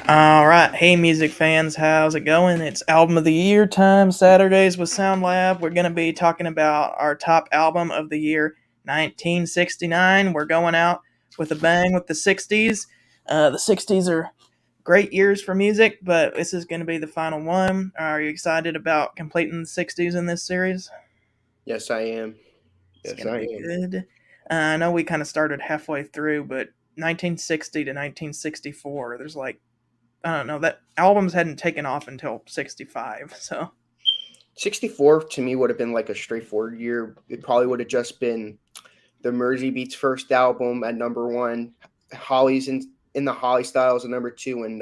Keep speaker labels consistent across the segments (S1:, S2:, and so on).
S1: All right, hey music fans, how's it going? It's album of the year time, Saturdays with Sound Lab. We're going to be talking about our top album of the year 1969. We're going out with a bang with the 60s. The 60s are great years for music, but this is going to be the final one. Are you excited about completing the 60s in this series?
S2: Yes, I am.
S1: It's
S2: Yes,
S1: going to
S2: I
S1: be
S2: am.
S1: good. I know we kind of started halfway through, but 1960 to 1964, there's like I don't know, that albums hadn't taken off until 65. So,
S2: 64 to me would have been like a straightforward year. It probably would have just been the Mersey Beats first album at number one, Holly's in the Holly Styles at number two, and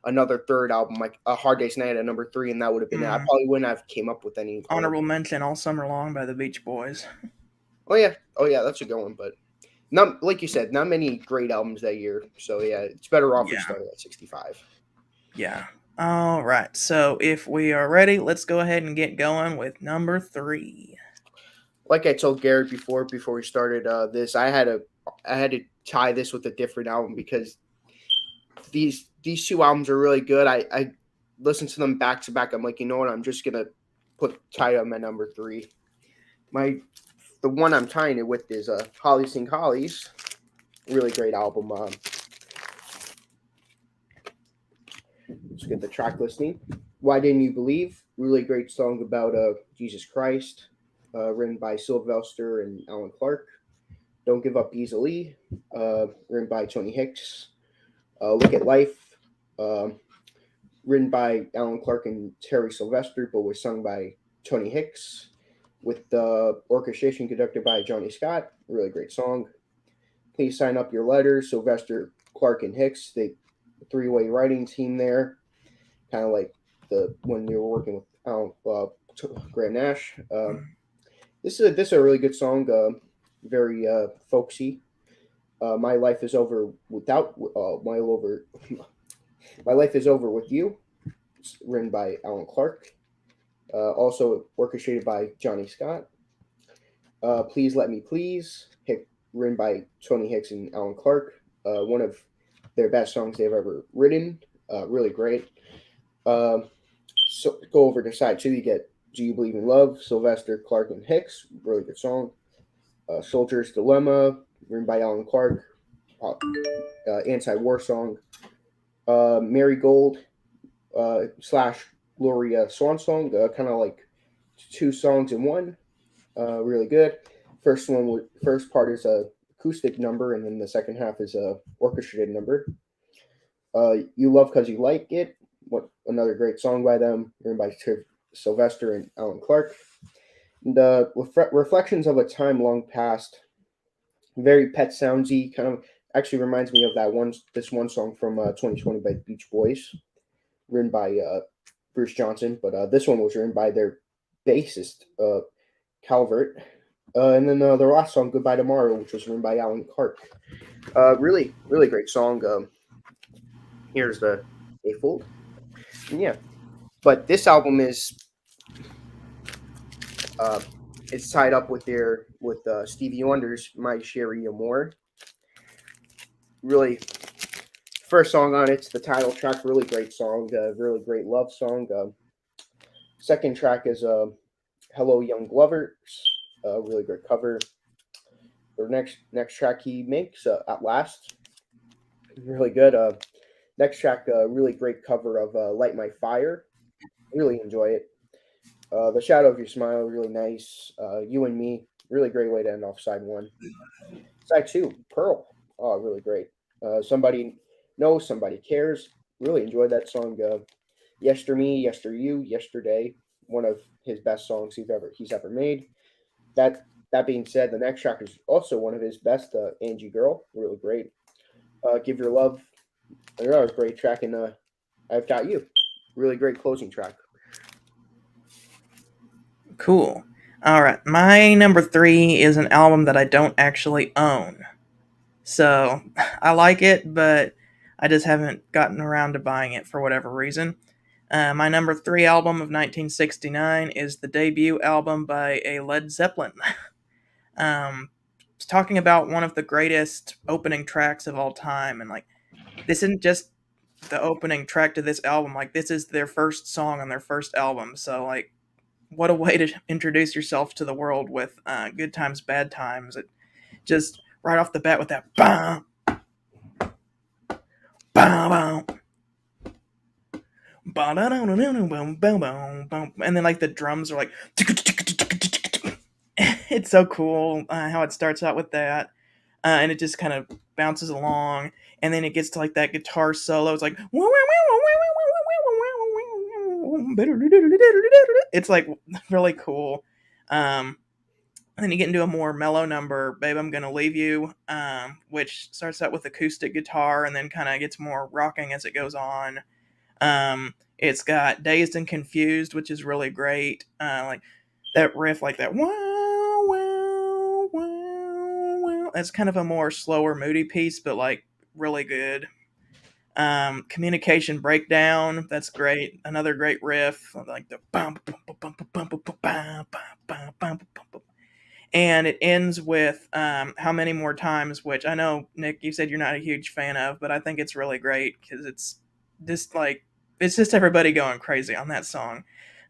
S2: another third album like A Hard Day's Night at number three, and that would have been it. I
S1: mm,
S2: probably wouldn't have came up with any.
S1: honorable mention All Summer Long by the Beach Boys.
S2: Oh yeah, that's a good one. But not like you said, not many great albums that year. So yeah, it's better off we
S1: Yeah,
S2: started at 65.
S1: yeah. All right. So, if we are ready, let's go ahead and get going with number three.
S2: Like I told Garrett before we started this, I had to tie this with a different album because these two albums are really good. I listened to them back to back. I'm like, you know what? I'm just gonna put tie them at number three. My the one I'm tying it with is Holly Sing Hollies. Really great album. Let's get the track listing. Why Didn't You Believe? Really great song about Jesus Christ, written by Sylvester and Alan Clark. Don't Give Up Easily, written by Tony Hicks. Look at Life, um, written by Alan Clark and Terry Sylvester, but was sung by Tony Hicks, with the orchestration conducted by Johnny Scott. Really great song. Please sign up your letters. Sylvester, Clark, and Hicks. They three-way writing team there, kind of like the when we were working with Graham Nash. This is a really good song. Very folksy. My life is over without my life is over with you. It's written by Alan Clark. Also orchestrated by Johnny Scott. Please Let Me Please, written by Tony Hicks and Alan Clark. One of their best songs they've ever written. Really great. So go over to side two. You get Do You Believe in Love? Sylvester, Clark, and Hicks. Really good song. Soldier's Dilemma, written by Alan Clark. Anti-war song. Marigold slash Gloria Swan song. Kind of like two songs in one. Really good. First part is a acoustic number, and then the second half is a orchestrated number. You Love Cause You Like It. What another great song by them, written by Sylvester and Alan Clark. The reflections of a time long past, very Pet Soundsy, kind of actually reminds me of this one song from 2020 by the Beach Boys, written by Bruce Johnson, but this one was written by their bassist Calvert. And then the last song, Goodbye Tomorrow, which was written by Alan Clark. Really, really great song. Here's the A-fold. And yeah, but this album uh, is tied up with Stevie Wonder's My Sherry Amore. Really, first song on it's the title track. Really great song. Really great love song. Second track is Hello Young Lovers. Really great cover. The next track he makes, At Last, really good. Next track, really great cover of Light My Fire. Really enjoy it. The Shadow of Your Smile, really nice. You and Me, really great way to end off side one. Side two, Pearl. Oh, really great. Somebody Knows, Somebody Cares. Really enjoyed that song. Yester Me, Yester You, Yesterday. One of his best songs he's ever made. That being said, the next track is also one of his best. Angie Girl, really great. Give Your Love, another great track, and I've Got You, really great closing track.
S1: Cool. All right. My number three is an album that I don't actually own. So, I like it, but I just haven't gotten around to buying it for whatever reason. My number three album of 1969 is the debut album by a Led Zeppelin. It's talking about one of the greatest opening tracks of all time, and like this isn't just the opening track to this album. Like this is their first song on their first album. So like, what a way to introduce yourself to the world with "Good Times, Bad Times." It just right off the bat with that bam, bam, bam, and then like the drums are like, it's so cool how it starts out with that, and it just kind of bounces along, and then it gets to like that guitar solo. It's like it's like really cool. And then you get into a more mellow number, "Babe, I'm Gonna Leave You," which starts out with acoustic guitar and then kind of gets more rocking as it goes on. It's got "Dazed and Confused," which is really great. Like that riff, like that wow, wow, wow, wow. That's kind of a more slower, moody piece, but like really good. "Communication Breakdown," that's great. Another great riff, like the bum, bum, bum, bum, bum, bum, bum, bum, bum, bum, bum, and it ends with "How Many More Times," which I know, Nick, you said you're not a huge fan of, but I think it's really great because it's just everybody going crazy on that song.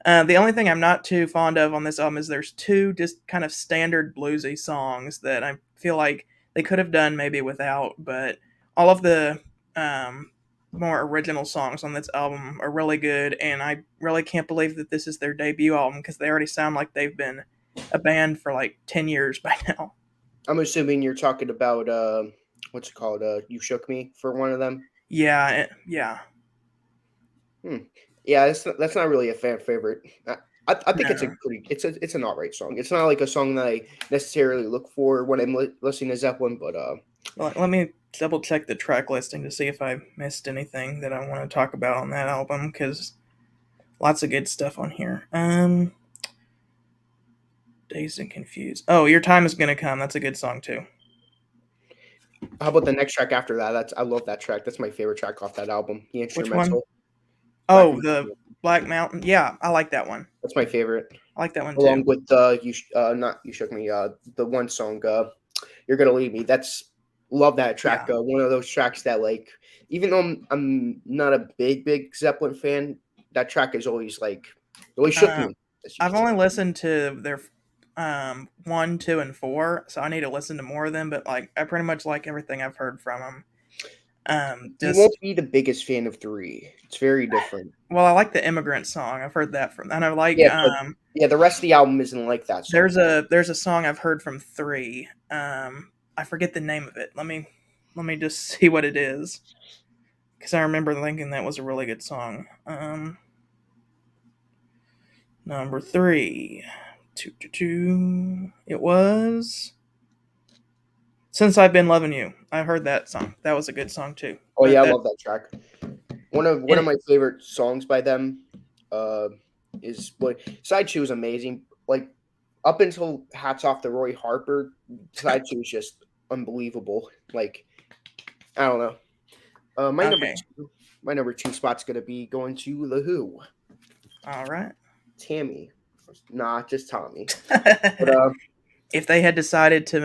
S1: The only thing I'm not too fond of on this album is there's two just kind of standard bluesy songs that I feel like they could have done maybe without, but all of the um, more original songs on this album are really good, and I really can't believe that this is their debut album because they already sound like they've been a band for like 10 years by now.
S2: I'm assuming you're talking about what's it called? You Shook Me for one of them.
S1: Yeah, yeah.
S2: Hmm. Yeah, that's not really a fan favorite. I think
S1: No.
S2: it's an alright song. It's not like a song that I necessarily look for when I'm listening to Zeppelin, but
S1: Well, let me double check the track listing to see if I missed anything that I want to talk about on that album because lots of good stuff on here. Dazed and Confused. Oh, Your Time Is Gonna Come. That's a good song too.
S2: how about the next track after that? I love that track. That's my favorite track off that album. The
S1: Which one?
S2: instrumental, Black
S1: Oh, the
S2: Mountain.
S1: Black Mountain. Yeah, I like that one.
S2: That's my favorite.
S1: I like that one too.
S2: Along with not You Shook Me, the one song, You're Gonna Leave Me. That's love that track.
S1: Yeah.
S2: One of those tracks that like, even though I'm not a big Zeppelin fan, that track is always like, it always shook
S1: Uh,
S2: me, as you
S1: I've
S2: could say.
S1: only listened to their 1, 2, and 4, so I need to listen to more of them. But like, I pretty much like everything I've heard from them.
S2: You won't
S1: Just
S2: be the biggest fan of three. It's very different.
S1: well, I like the Immigrant song. I've heard that from, and I like
S2: Yeah, but yeah, the rest of the album isn't like that song.
S1: there's a song I've heard from 3. I forget the name of it. Let me just see what it is because I remember thinking that was a really good song. Number 3. It was "Since I've Been Loving You." I heard that song. That was a good song too.
S2: Oh
S1: But
S2: yeah, I
S1: that
S2: love that track. One of
S1: and
S2: my favorite songs by them uh, is what Sideshoe is amazing. Like up until Hats Off to Roy Harper, Sideshoe is just unbelievable. Like I don't know.
S1: okay,
S2: My number two spot's gonna be going to the Who.
S1: all right.
S2: Tammy, nah, just Tommy. But
S1: If they had decided to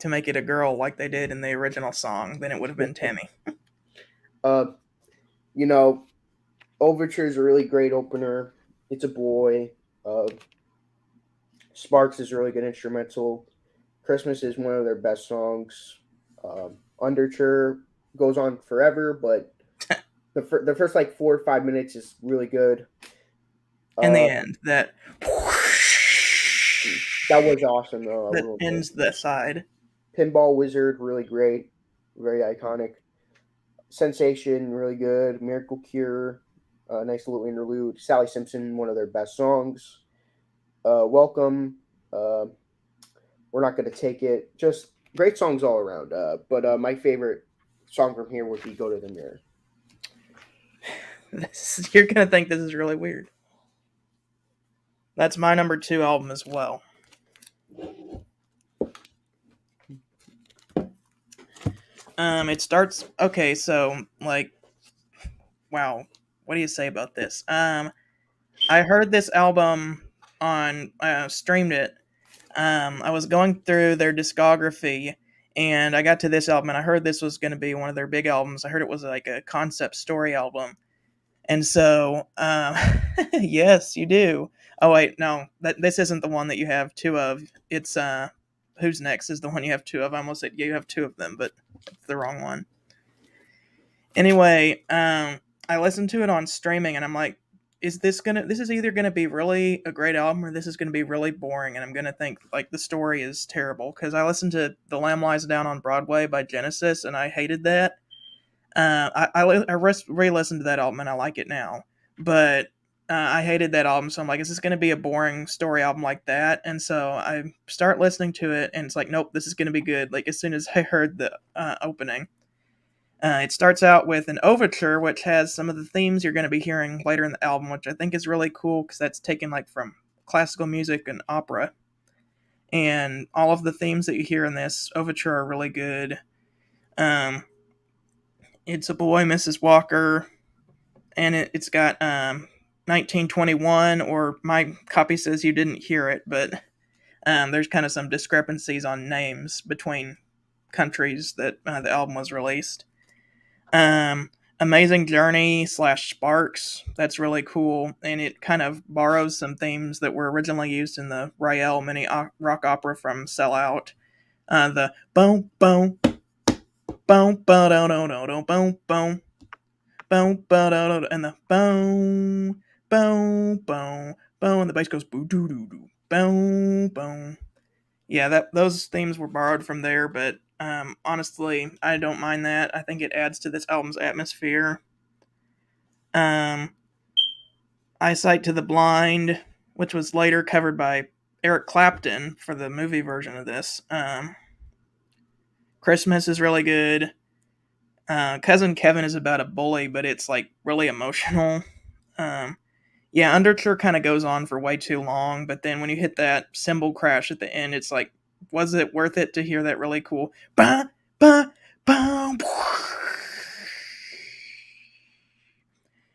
S1: make it a girl like they did in the original song, then it would have been Tammy.
S2: uh, you know, Overture is a really great opener. It's a boy. Uh, Sparks is a really good instrumental. Christmas is one of their best songs. Underture goes on forever, but the first like 4 or 5 minutes is really good.
S1: In the
S2: Uh,
S1: end, that
S2: that was awesome though. I
S1: that
S2: will admit.
S1: ends the side.
S2: Pinball Wizard, really great, very iconic. Sensation, really good. Miracle Cure, nice little interlude. Sally Simpson, one of their best songs. Welcome. Uh, we're not going to take it. Just great songs all around. But my favorite song from here would be "Go to the Mirror."
S1: You're gonna think this is really weird. That's my number 2 album as well. It starts okay. So like, wow, what do you say about this? I heard this album on streamed it. I was going through their discography, And I got to this album and I heard this was going to be one of their big albums. I heard it was like a concept story album. And so, yes, you do. Oh wait, no, this isn't the one that you have two of. It's Who's Next is the one you have two of. I almost said you have two of them, but it's the wrong one. Anyway, I listened to it on streaming, and I'm like, this is either gonna be really a great album, or this is gonna be really boring, and I'm gonna think like the story is terrible because I listened to The Lamb Lies Down on Broadway by Genesis, and I hated that. I re-listened to that album and I like it now, but I hated that album. So I'm like, is this going to be a boring story album like that? And so I start listening to it, and it's like, nope, this is going to be good. Like as soon as I heard the opening, it starts out with an overture, which has some of the themes you're going to be hearing later in the album, which I think is really cool because that's taken like from classical music and opera. And all of the themes that you hear in this overture are really good. Um, it's a boy, Mrs. Walker, and it's got 1921, or my copy says you didn't hear it, but there's kind of some discrepancies on names between countries that the album was released. Amazing Journey slash Sparks, that's really cool, and it kind of borrows some themes that were originally used in the Rael mini rock opera from Sell Out. The boom boom boom boom boom boom boom boom, and the boom, boom, boom, boom, and the bass goes boo doo doo doo, boom, boom. Yeah, that those themes were borrowed from there, but honestly, I don't mind that. I think it adds to this album's atmosphere. Um, Eyesight to the Blind, which was later covered by Eric Clapton for the movie version of this. Christmas is really good. Cousin Kevin is about a bully, but it's like really emotional. Um, yeah, Underture kind of goes on for way too long, but then when you hit that cymbal crash at the end, it's like, was it worth it to hear that really cool ba ba ba?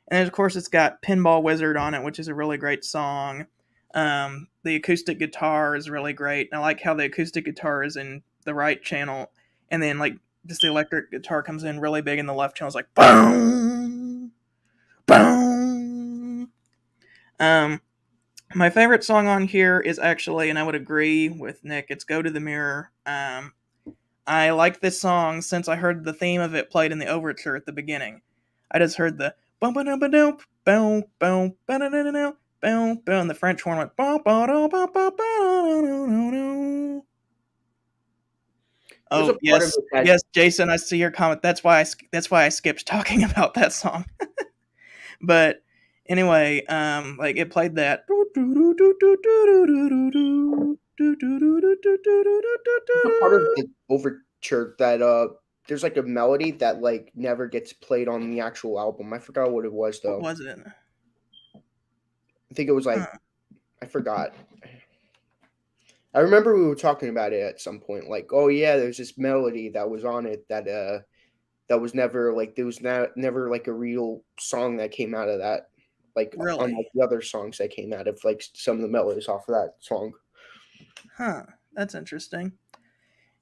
S1: And of course, it's got Pinball Wizard on it, which is a really great song. The acoustic guitar is really great. And I like how the acoustic guitar is in the right channel, and then like just the electric guitar comes in really big in the left channel. It's like boom, boom. My favorite song on here is actually, and I would agree with Nick, it's "Go to the Mirror." I like this song since I heard the theme of it played in the overture at the beginning. I just heard the boom boom boom boom boom boom boom boom, and the French horn went boom boom boom boom.
S2: There's a
S1: Oh
S2: part of
S1: yes,
S2: it that
S1: yes, Jason, I see your comment. That's why I skipped talking about that song. But anyway, like it played that.
S2: there's a part of the overture that there's like a melody that like never gets played on the actual album. I forgot what it was
S1: What
S2: though.
S1: was it?
S2: I think it was like
S1: Huh.
S2: I forgot. I remember we were talking about it at some point. Like, oh yeah, there's this melody that was on it that was never like there was never like a real song that came out of that. Like unlike
S1: Really?
S2: the other songs that came out of like some of the melodies off of that song.
S1: Huh. That's interesting.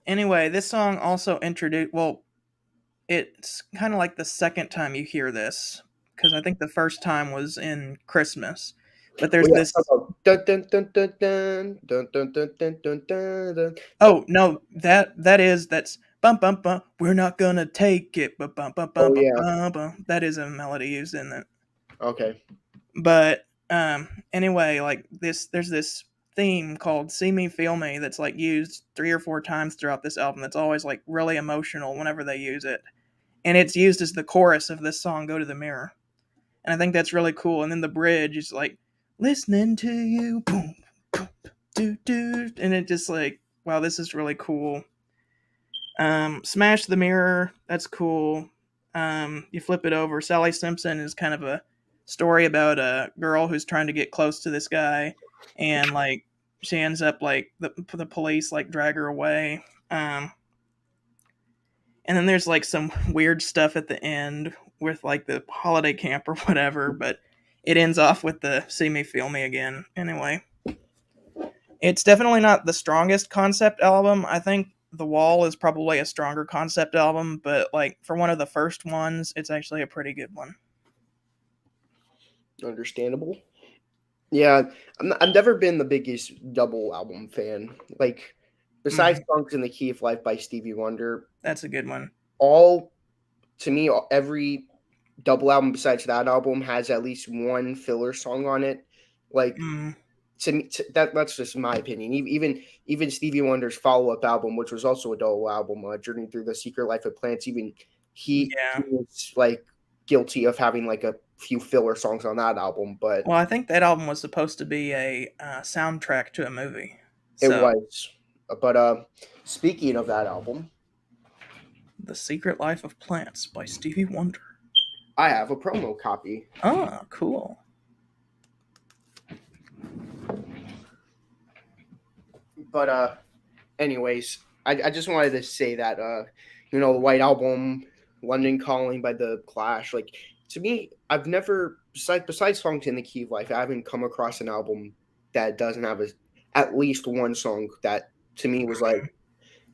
S1: Anyway, this song also introduced. Well, it's kind of like the second time you hear this, because I think the first time was in Christmas. But
S2: Oh
S1: there's
S2: yeah,
S1: this.
S2: dun, dun, dun, dun, dun, dun, dun, dun, dun, dun, dun, dun.
S1: Oh no, that's bum bum bum. We're not gonna take it, but bum bum bum
S2: Oh
S1: bum
S2: yeah.
S1: bum bum. That is a melody used in it.
S2: Okay.
S1: But anyway, like there's this theme called "See Me, Feel Me" that's like used 3 or 4 times throughout this album. That's always like really emotional whenever they use it, and it's used as the chorus of this song "Go to the Mirror." And I think that's really cool. And then the bridge is like listening to you, boom, boom, do do, and it just like, wow, this is really cool. Smash the Mirror, that's cool. You flip it over. Sally Simpson is kind of a story about a girl who's trying to get close to this guy, and like she ends up like the police like drag her away. And then there's like some weird stuff at the end with like the holiday camp or whatever, but it ends off with the "See Me, Feel Me" again. Anyway, it's definitely not the strongest concept album. I think The Wall is probably a stronger concept album, but like for one of the first ones, it's actually a pretty good one.
S2: Understandable. Yeah, I've never been the biggest double album fan. Like, besides
S1: Mhm.
S2: Songs in the Key of Life by Stevie Wonder,
S1: That's a good one.
S2: all to me, every double album besides that album has at least one filler song on it. Like,
S1: Mm,
S2: to me, that's just my opinion. Even Stevie Wonder's follow up album, which was also a double album, Journey Through the Secret Life of Plants, even he
S1: yeah.
S2: was like guilty of having like a few filler songs on that album, but
S1: Well, I think that album was supposed to be a soundtrack to a movie.
S2: it
S1: So,
S2: was. But speaking of that album,
S1: The Secret Life of Plants by Stevie Wonder.
S2: I have a promo copy.
S1: Oh, cool.
S2: But anyways, I just wanted to say that the White Album, London Calling by the Clash, like to me, I've never besides Songs in the Key of Life, I haven't come across an album that doesn't have at least one song that to me was like,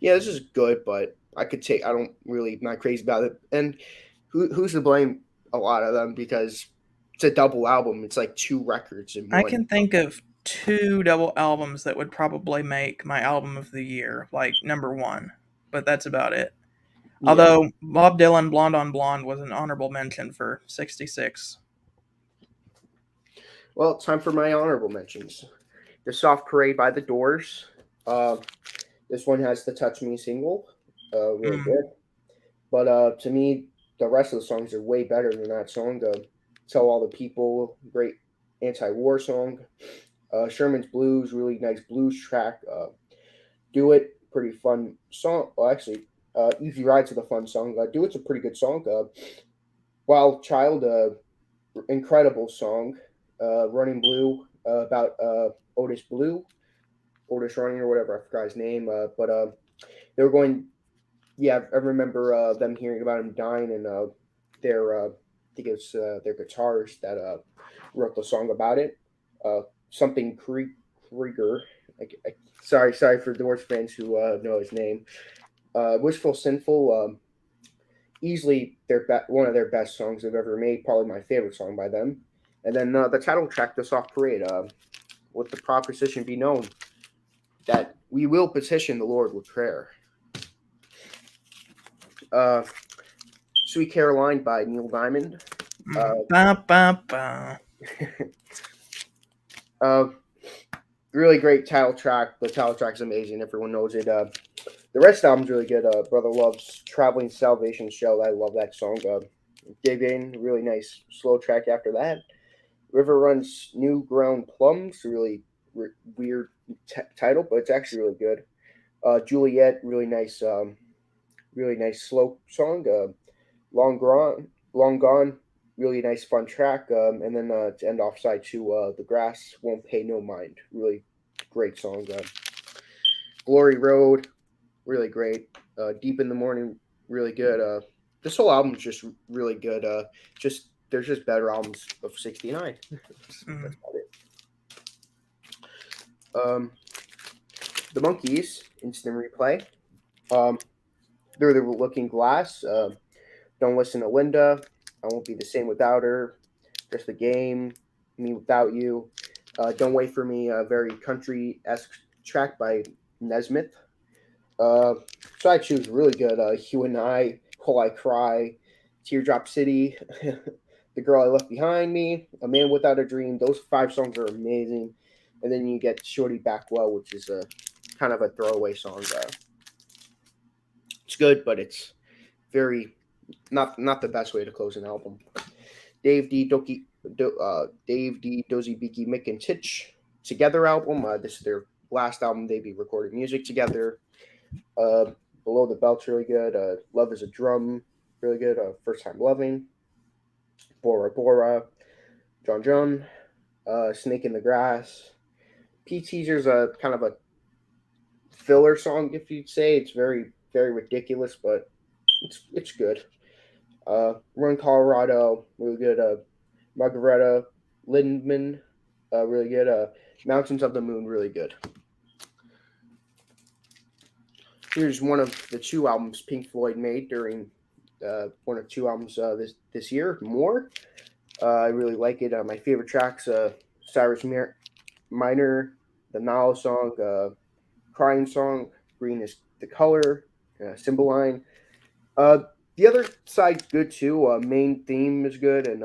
S2: yeah, this is good, but I don't really not crazy about it. And who's to blame? A lot of them because it's a double album. It's like two records in
S1: I
S2: one.
S1: can think of two double albums that would probably make my album of the year, like number one, but that's about it.
S2: Yeah.
S1: Although Bob Dylan Blonde on Blonde was an honorable mention for 66.
S2: Well, it's time for my honorable mentions. The Soft Parade by the Doors. Uh, this one has the Touch Me single. Really
S1: Mm,
S2: good. But to me, the rest of the songs are way better than that song. Tell All the People, great anti-war song. Sherman's Blues, really nice blues track. Do It, pretty fun song. Well, actually, Easy Ride's a fun song. Do It's a pretty good song. Wild Child, incredible song. Running Blue, about Otis Blue, Otis Running or whatever. I forgot his name. But they were going. Yeah, I remember them hearing about him dying, and their I think it's their guitarist that wrote the song about it. Something Krieger. Sorry for Doors fans who know his name. Wishful Sinful, easily one of their best songs they've ever made. Probably my favorite song by them. And then the title track, "The Soft Parade," "Let the proposition be known that we will petition the Lord with prayer." Uh, "Sweet Caroline" by Neil Diamond.
S1: ba, ba, ba.
S2: Uh, really great title track. The title track's amazing. Everyone knows it. The rest of the album's really good. Brother Love's "Traveling Salvation Show." I love that song. Dig In, really nice slow track after that. River Runs New Ground Plums, really weird title, but it's actually really good. Juliet, really nice slow song. Long Gone, really nice fun track. And then to end off side two, The Grass Won't Pay No Mind, really great song. Glory Road, really great. Deep in the Morning, really good. This whole album is just really good. Just there's just better albums of '69. That's
S1: Mm.
S2: about it. Um, the Monkees, Instant Replay. Um, They're the Looking Glass. Don't Listen to Linda. I Won't Be the Same Without Her. Just the Game. Me Without You. Don't Wait for Me. A very country-esque track by Nesmith. So I choose really good. You and I, While I Cry, Teardrop City, The Girl I Left Behind Me, A Man Without a Dream. Those five songs are amazing. And then you get Shorty Back Well, which is a kind of a throwaway song. It's good, but it's very not the best way to close an album. Dave D. Dozy Beaky Mick and Titch Together album. This is their last album they be recording music together. Uh, Below the Belt's really good. Love is a Drum, really good. First Time Loving. Bora Bora. John John. Snake in the Grass. P Teaser's a kind of a filler song, if you'd say. It's very, very ridiculous, but it's good. Run Colorado, really good. Margareta Lindman, really good. Mountains of the Moon, really good. Here's one of the two albums Pink Floyd made during one of two albums this year. More. I really like it. My favorite tracks: Cyrus Minor, the Nile song, Crying Song, Green is the Color, Cymbeline. Uh, the other side's good too. Main theme is good, and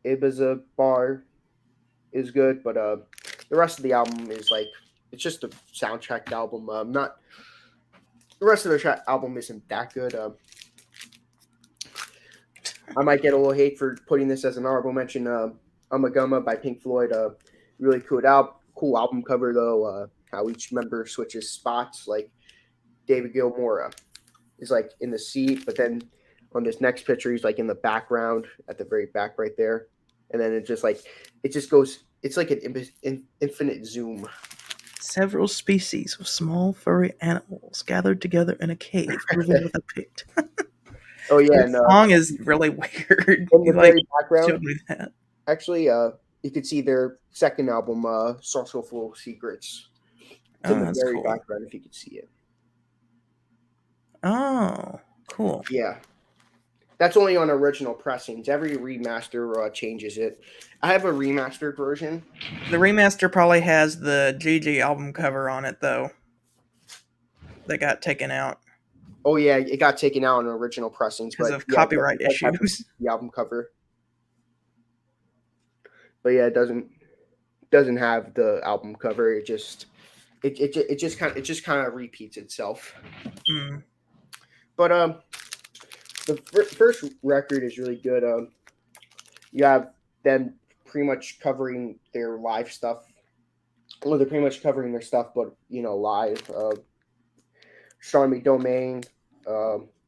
S2: Ibiza Bar is good, but the rest of the album is like it's just a soundtrack album. Not the rest of the album isn't that good. I might get a little hate for putting this as an honorable mention. Umagumma by Pink Floyd. Really cool album cover though. How each member switches spots. Like David Gilmour is like in the seat, but then on this next picture he's like in the background at the very back right there, and then it just goes. It's like an infinite zoom.
S1: Several species of small furry animals gathered together in a cave, moving with a pick.
S2: Oh yeah,
S1: This song is really weird.
S2: in the
S1: You like
S2: very background,
S1: showed me that.
S2: actually, you could see their second album, "Saucer Full of Secrets." It's in
S1: Oh,
S2: the
S1: that's
S2: very
S1: cool.
S2: background if you could see it.
S1: Oh, cool.
S2: Yeah, that's only on original pressings. Every remaster changes it. I have a remastered version.
S1: The remaster probably has the GG album cover on it though. That got taken out
S2: Oh yeah, it got taken out on original pressings,
S1: because
S2: but
S1: of
S2: yeah,
S1: copyright
S2: it does have
S1: issues.
S2: the album cover. But yeah, it doesn't have the album cover. It just kind of repeats itself.
S1: Mm.
S2: But the first record is really good. You have them pretty much covering their live stuff. Well, they're pretty much covering their stuff, but live. Stormy Domain,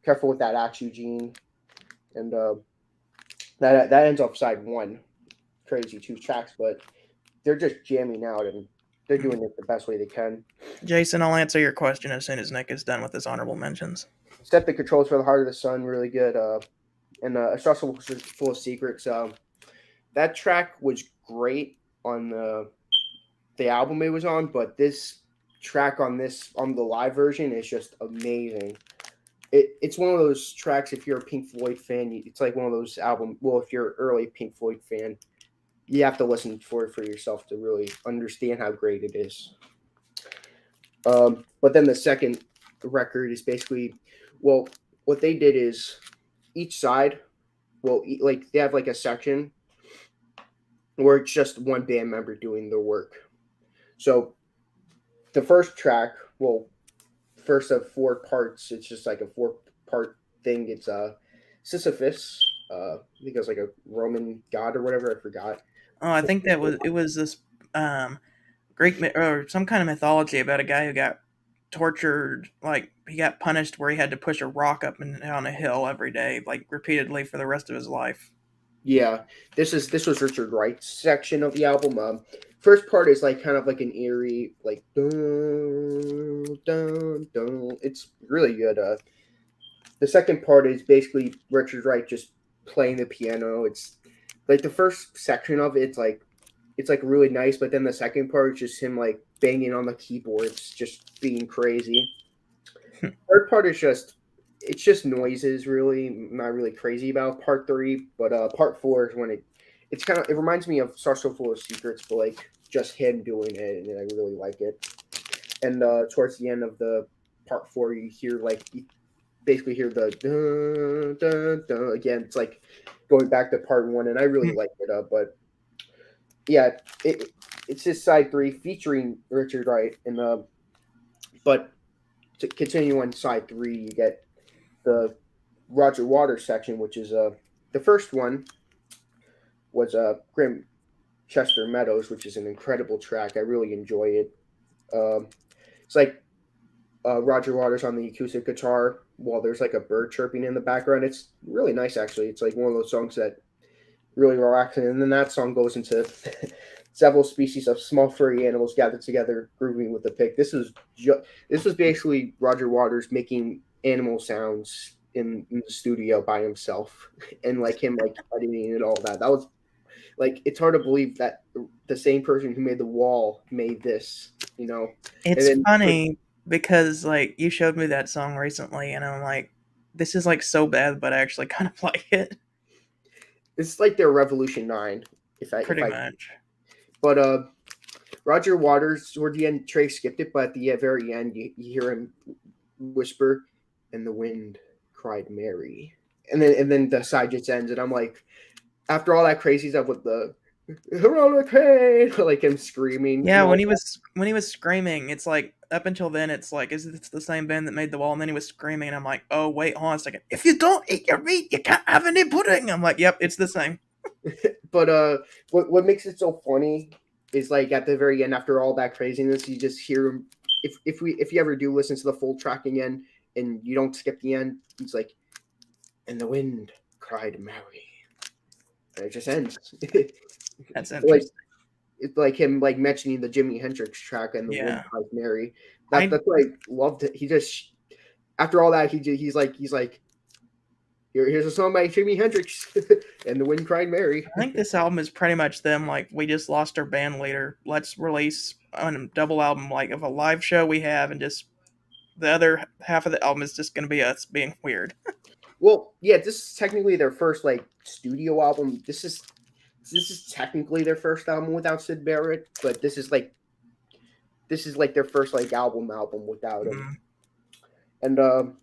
S2: Careful with That Axe, Eugene, and that ends off side one. Crazy two tracks, but they're just jamming out and they're doing it the best way they can.
S1: Jason, I'll answer your question as soon as Nick is done with his honorable mentions.
S2: Set the controls for the Heart of the Sun, really good. And A Stressful Full of Secrets. That track was great on the album it was on, but this track on the live version is just amazing. It's one of those tracks. If you're a Pink Floyd fan, it's like one of those albums. Well, if you're an early Pink Floyd fan, you have to listen for it for yourself to really understand how great it is. But then the second record is basically, well, what they did is each side, like they have like a section where it's just one band member doing the work. So the first track, first of four parts, it's just like a 4-part thing. It's Sisyphus. I think it was like a Roman god or whatever. I forgot.
S1: Oh, I think it was this Greek or some kind of mythology about a guy who got tortured, like he got punished where he had to push a rock up and down a hill every day, like repeatedly for the rest of his life.
S2: Yeah, this was Richard Wright's section of the album. First part is like kind of like an eerie, like dun dun dun. It's really good. The second part is basically Richard Wright just playing the piano. It's like the first section of it's like really nice, but then the second part is just him like banging on the keyboards, just being crazy. Third part is it's just noises, really. Not really crazy about part three, but part four is when it reminds me of Star So Full of Secrets, but like just him doing it, and I really like it. And towards the end of the part four, you basically hear the dun, dun, dun. Again. It's like going back to part one, and I really like it. But yeah, it's just side three featuring Richard Wright, and but to continue on side three, you get the Roger Waters section, which is the first one was Grim Chester Meadows, which is an incredible track. I really enjoy it. It's like Roger Waters on the acoustic guitar while there's like a bird chirping in the background. It's really nice, actually. It's like one of those songs that really relaxing. And then that song goes into several species of small furry animals gathered together, grooving with a pick. This was basically Roger Waters making animal sounds in the studio by himself, and like him like editing and all that. That was like it's hard to believe that the same person who made The Wall made this.
S1: It's
S2: then,
S1: funny because like you showed me that song recently, and I'm like, this is like so bad, but I actually kind of like it.
S2: It's like their Revolution 9, if
S1: Pretty
S2: I.
S1: much.
S2: But Roger Waters toward the end, Trey skipped it, but at the very end, you hear him whisper, "And the wind cried Mary," and then the side just ends, and I'm like, after all that crazy stuff with the hurricane, like him screaming
S1: Yeah,
S2: and all.
S1: when he was screaming, it's like up until then, it's like, is this the same band that made the wall? And then he was screaming, and I'm like, oh wait, hold on a second. If you don't eat your meat, you can't have any pudding. I'm like, yep, it's the same.
S2: But what makes it so funny is like at the very end, after all that craziness, you just hear him. If you ever do listen to the full track again and you don't skip the end, he's like, "And the wind cried Mary," and it just ends.
S1: That's
S2: Like
S1: interesting.
S2: it's like him like mentioning the Jimi Hendrix track and the wind
S1: Yeah,
S2: cried Mary.
S1: I
S2: That's what I loved. It. He just after all that he's like here's a song by Jimi Hendrix and the wind cried Mary.
S1: I think this album is pretty much them. Like, we just lost our band leader. Let's release a double album, like of a live show we have, and just the other half of the album is just going to be us being weird.
S2: Well, yeah, this is technically their first like studio album. This is technically their first album without Sid Barrett, but this is like their first like album without him.
S1: Mm,
S2: And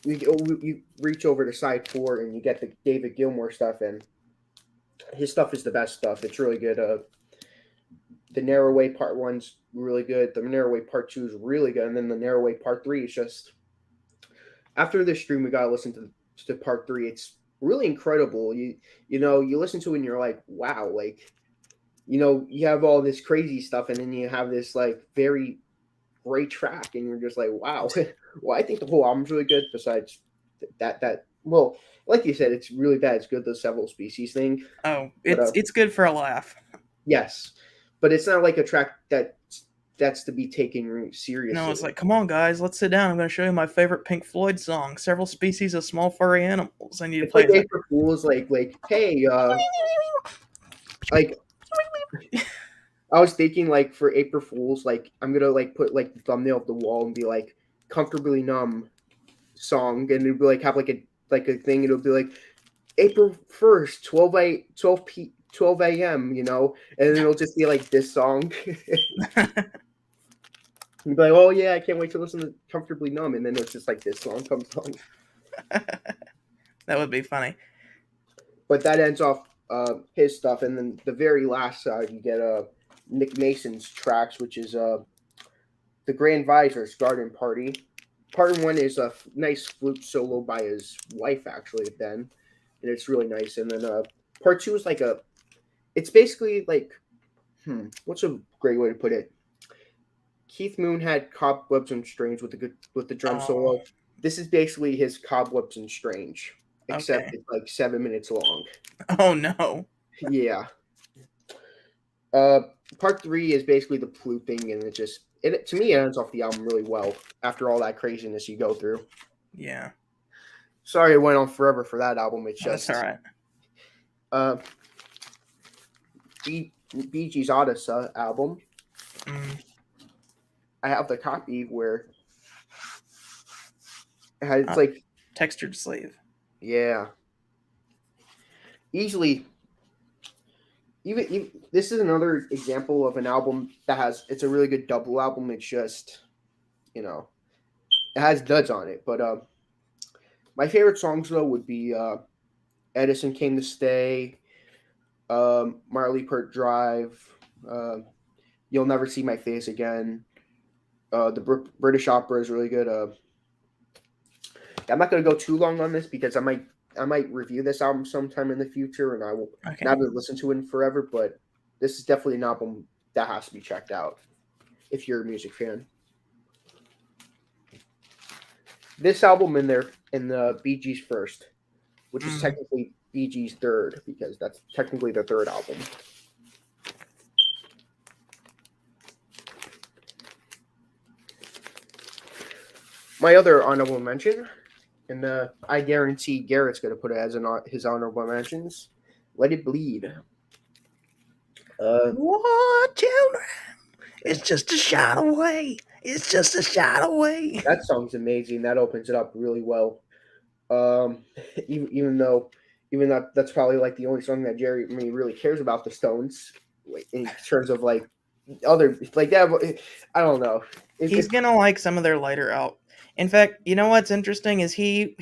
S2: you reach over to side 4 and you get the David Gilmour stuff, and his stuff is the best stuff. It's really good. The Narrow Way Part 1's really good. The Narrow Way Part 2 is really good, and then the Narrow Way Part 3 is just after this stream we gotta listen to Part 3. It's really incredible. You listen to it and you're like, wow, like you have all this crazy stuff, and then you have this like very great track, and you're just like, wow. Well, I think the whole album's really good. Besides that, well, like you said, it's really bad. It's good the several species thing,
S1: oh,
S2: but
S1: it's good for a laugh.
S2: yes, but it's not like a track that's to be taken
S1: No,
S2: seriously.
S1: it's like, come on, guys, let's sit down. I'm going to show you my favorite Pink Floyd song, "Several Species of Small Furry Animals." I need to
S2: It's
S1: play
S2: like
S1: that.
S2: April Fools, like hey, like I was thinking like for April Fools, like I'm gonna like put like the thumbnail of the wall and be like "Comfortably Numb" song, and it'll be like have like a thing. It'll be like April 1st, 12 a.m. And then it'll just be like this song. You'd be like, oh yeah, I can't wait to listen to "Comfortably Numb," and then it's just like this song comes on.
S1: That would be funny.
S2: But that ends off his stuff, and then the very last side you get Nick Mason's tracks, which is the Grand Visor's Garden Party. Part 1 is a nice flute solo by his wife, actually, Ben, and it's really nice. And then Part 2 is like it's basically like, what's a great way to put it? Keith Moon had Cobwebs and Strange with the drum solo.
S1: Oh,
S2: This is basically his Cobwebs and Strange, except
S1: okay.
S2: it's like 7 minutes long.
S1: Oh no.
S2: Yeah. Part 3 is basically the flute thing, and it to me it ends off the album really well after all that craziness you go through.
S1: Yeah,
S2: Sorry it went on forever for that album. It's
S1: that's all
S2: just
S1: right.
S2: uh Bee Gees' Odyssey album.
S1: Mm,
S2: I have the copy where it's
S1: uh,
S2: like,
S1: textured sleeve.
S2: yeah, easily. Even this is another example of an album it's a really good double album. It's just it has duds on it, but my favorite songs though would be Edison Came to Stay, Marley Pert Drive, You'll Never See My Face Again. The British Opera is really good. I'm not going to go too long on this because I might review this album sometime in the future, and I will
S1: Okay.
S2: not really listen to it in forever. But this is definitely an album that has to be checked out if you're a music fan. This album in the Bee Gees' first, which is technically Bee Gees' third, because that's technically their third album. My other honorable mention, and I guarantee Garrett's going to put it as his honorable mentions, Let It Bleed.
S1: What, children? It's just a shot away. It's just a shot away.
S2: That song's amazing. That opens it up really well. Um, even though that's probably like the only song that Jeremy really cares about the Stones, like, in terms of like other like that. I don't know.
S1: He's gonna like some of their later out. In fact, you know what's interesting is he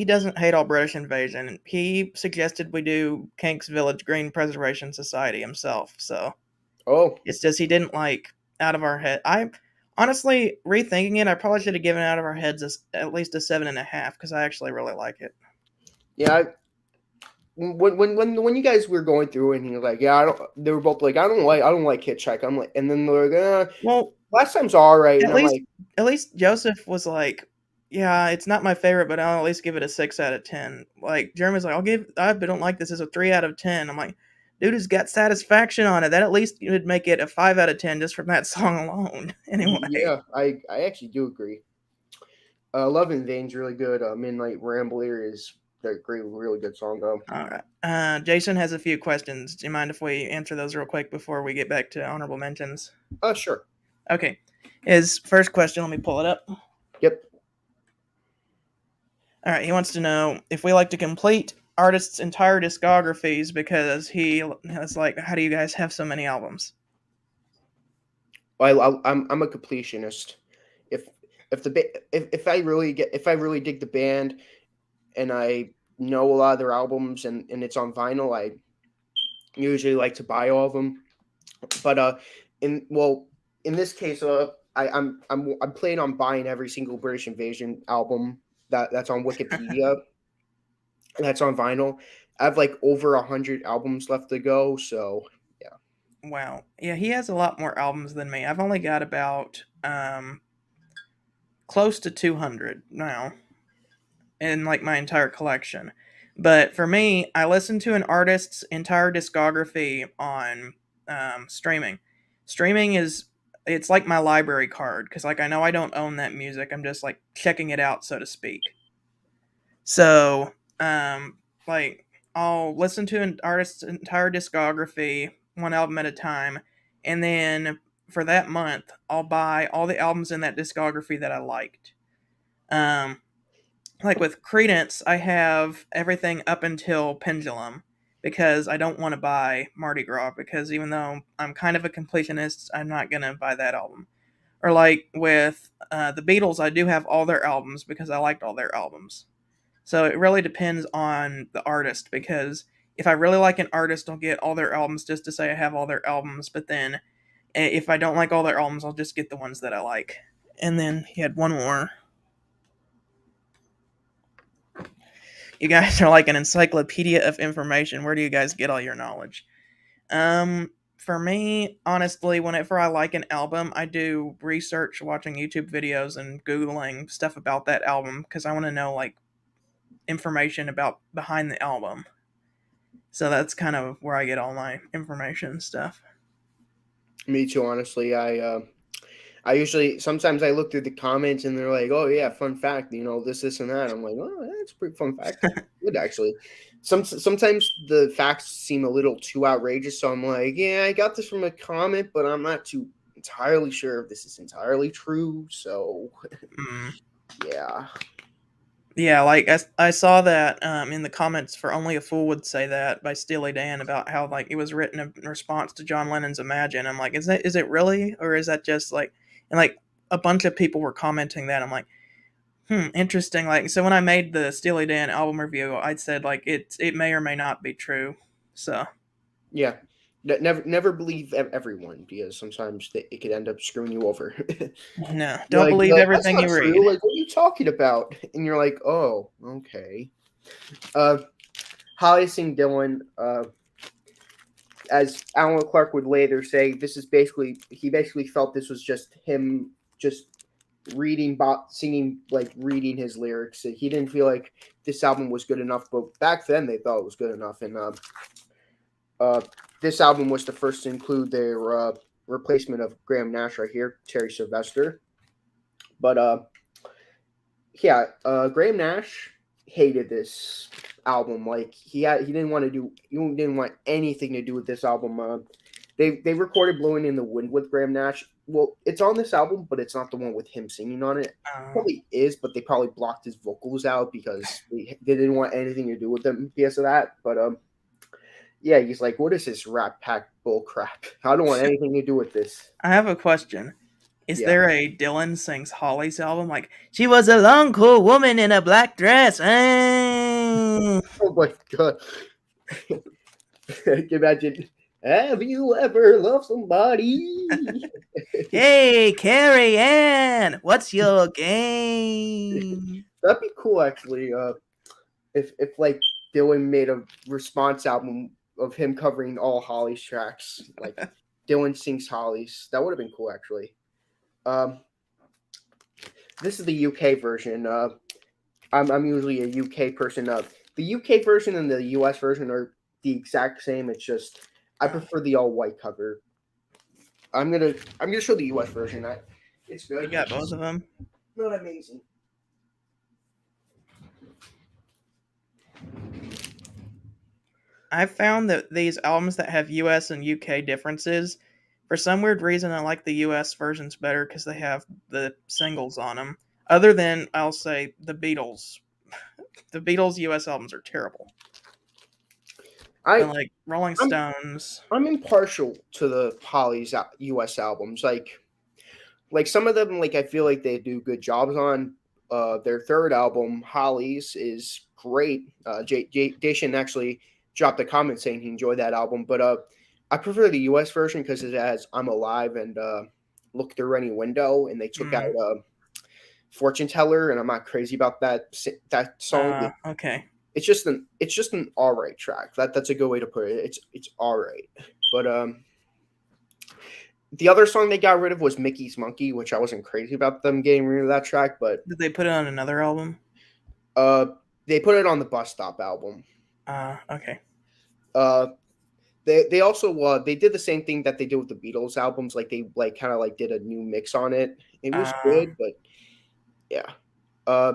S1: doesn't hate all British invasion. He suggested we do Kinks Village Green Preservation Society himself. So
S2: Oh,
S1: it's just he didn't like Out of Our Head. I honestly rethinking it, I probably should have given Out of Our Heads at least a 7.5 because I actually really like it.
S2: yeah. When you guys were going through and you're like, yeah, I don't. They were both like, I don't like Hitchhike. I'm like, and then they're like,
S1: Well,
S2: last time's all right, and
S1: at
S2: I'm
S1: least
S2: like,
S1: at least Joseph was like, yeah, it's not my favorite, but I'll at least give it a 6 out of 10. Like Jeremy's like, I don't like this as a 3 out of 10. I'm like, dude, it's got Satisfaction on it. That at least would make it a 5 out of 10 just from that song alone. Anyway,
S2: yeah, I actually do agree. Love in Vain's really good. Midnight Rambler is a great, really good song though.
S1: all right. Jason has a few questions. Do you mind if we answer those real quick before we get back to honorable mentions?
S2: Sure.
S1: Okay. His first question, let me pull it up.
S2: Yep.
S1: All right, he wants to know if we like to complete artists' entire discographies because he is like, how do you guys have so many albums?
S2: I'm a completionist. If if I really dig the band and I know a lot of their albums and it's on vinyl, I usually like to buy all of them. But in this case, I'm planning on buying every single British Invasion album that's on Wikipedia. That's on vinyl. I have like over 100 albums left to go, so yeah.
S1: Wow. Yeah, he has a lot more albums than me. I've only got about close to 200 now in like my entire collection. But for me, I listen to an artist's entire discography on streaming. Streaming is it's like my library card because like I know I don't own that music. I'm just like checking it out, so to speak. So, like, I'll listen to an artist's entire discography, one album at a time, and then for that month, I'll buy all the albums in that discography that I liked. Um, like with Credence, I have everything up until Pendulum because I don't want to buy Mardi Gras because even though I'm kind of a completionist, I'm not gonna buy that album. Or like with the Beatles, I do have all their albums because I liked all their albums. So it really depends on the artist because if I really like an artist, I'll get all their albums just to say I have all their albums. But then if I don't like all their albums, I'll just get the ones that I like. And then he had one more. You guys are like an encyclopedia of information. Where do you guys get all your knowledge? For me, honestly, whenever I like an album, I do research watching YouTube videos and Googling stuff about that album because I want to know like information about behind the album. So that's kind of where I get all my information and stuff.
S2: Me too, honestly. I usually sometimes I look through the comments and they're like, "Oh yeah, fun fact, this and that." I'm like, "Oh, that's a pretty fun fact." Good actually. Sometimes the facts seem a little too outrageous, so I'm like, "Yeah, I got this from a comment, but I'm not too entirely sure if this is entirely true." So
S1: Mm.
S2: yeah,
S1: Yeah, like I saw that in the comments for Only a Fool Would Say That by Steely Dan about how like it was written in response to John Lennon's Imagine. I'm like, is it really? Or is that just like and like a bunch of people were commenting that. I'm like, interesting. Like so when I made the Steely Dan album review, I'd said like it may or may not be true. So
S2: yeah. Never believe everyone because sometimes it could end up screwing you over.
S1: no,
S2: You're
S1: don't
S2: like,
S1: believe
S2: that's
S1: everything
S2: not
S1: you read.
S2: true. Like, what are you talking about? And you're like, oh, okay. Uh, Holly Singh Dillon, as Alan Clark would later say, he basically felt this was just him just singing, like reading his lyrics. He didn't feel like this album was good enough, but back then they thought it was good enough. And uh, this album was the first to include their replacement of Graham Nash right here, Terry Sylvester. But Graham Nash hated this album. Like he didn't want anything to do with this album. They recorded "Blowing in the Wind" with Graham Nash well, it's on this album, but it's not the one with him singing on it.
S1: Uh,
S2: Probably is, but they probably blocked his vocals out because they didn't want anything to do with them because of that. But yeah, he's like, what is this rap pack bull crap? I don't want anything to do with this.
S1: I have a question. Is
S2: Yeah.
S1: there a Dylan sings Holly's album like she was a long cool woman in a black dress?
S2: Oh my god. Can you imagine? Have you ever loved somebody?
S1: Hey, Carrie Ann, what's your game?
S2: That'd be cool, actually. If like Dylan made a response album of him covering all Holly's tracks, like Dylan sings Holly's, that would have been cool, actually. Um, this is the UK version. I'm usually a UK person. The UK version and the US version are the exact same. It's just I prefer the all white cover. I'm gonna show the US version. It's good.
S1: You got both of them.
S2: Not amazing.
S1: I've found that these albums that have US and UK differences, for some weird reason, I like the US versions better because they have the singles on them. Other than, I'll say, the Beatles. The Beatles US albums are terrible. And like Rolling
S2: I'm
S1: Stones.
S2: I'm impartial to the Holly's US albums. Like some of them, like I feel like they do good jobs on. Their third album, Hollies, is great. Jason actually dropped a comment saying he enjoyed that album, but I prefer the US version because it has "I'm Alive" and "Look Through Any Window," and they took out
S1: Mm,
S2: "Fortune Teller," and I'm not crazy about that song.
S1: okay.
S2: It's just an all right track. That's a good way to put it. It's all right, but the other song they got rid of was Mickey's Monkey, which I wasn't crazy about them getting rid of that track, but
S1: Did they put it on another album?
S2: uh, they put it on the Bus Stop album.
S1: Okay.
S2: Uh, they also they did the same thing that they did with the Beatles albums, like they like kind of like did a new mix on it. It was
S1: Uh,
S2: good, but yeah. Uh,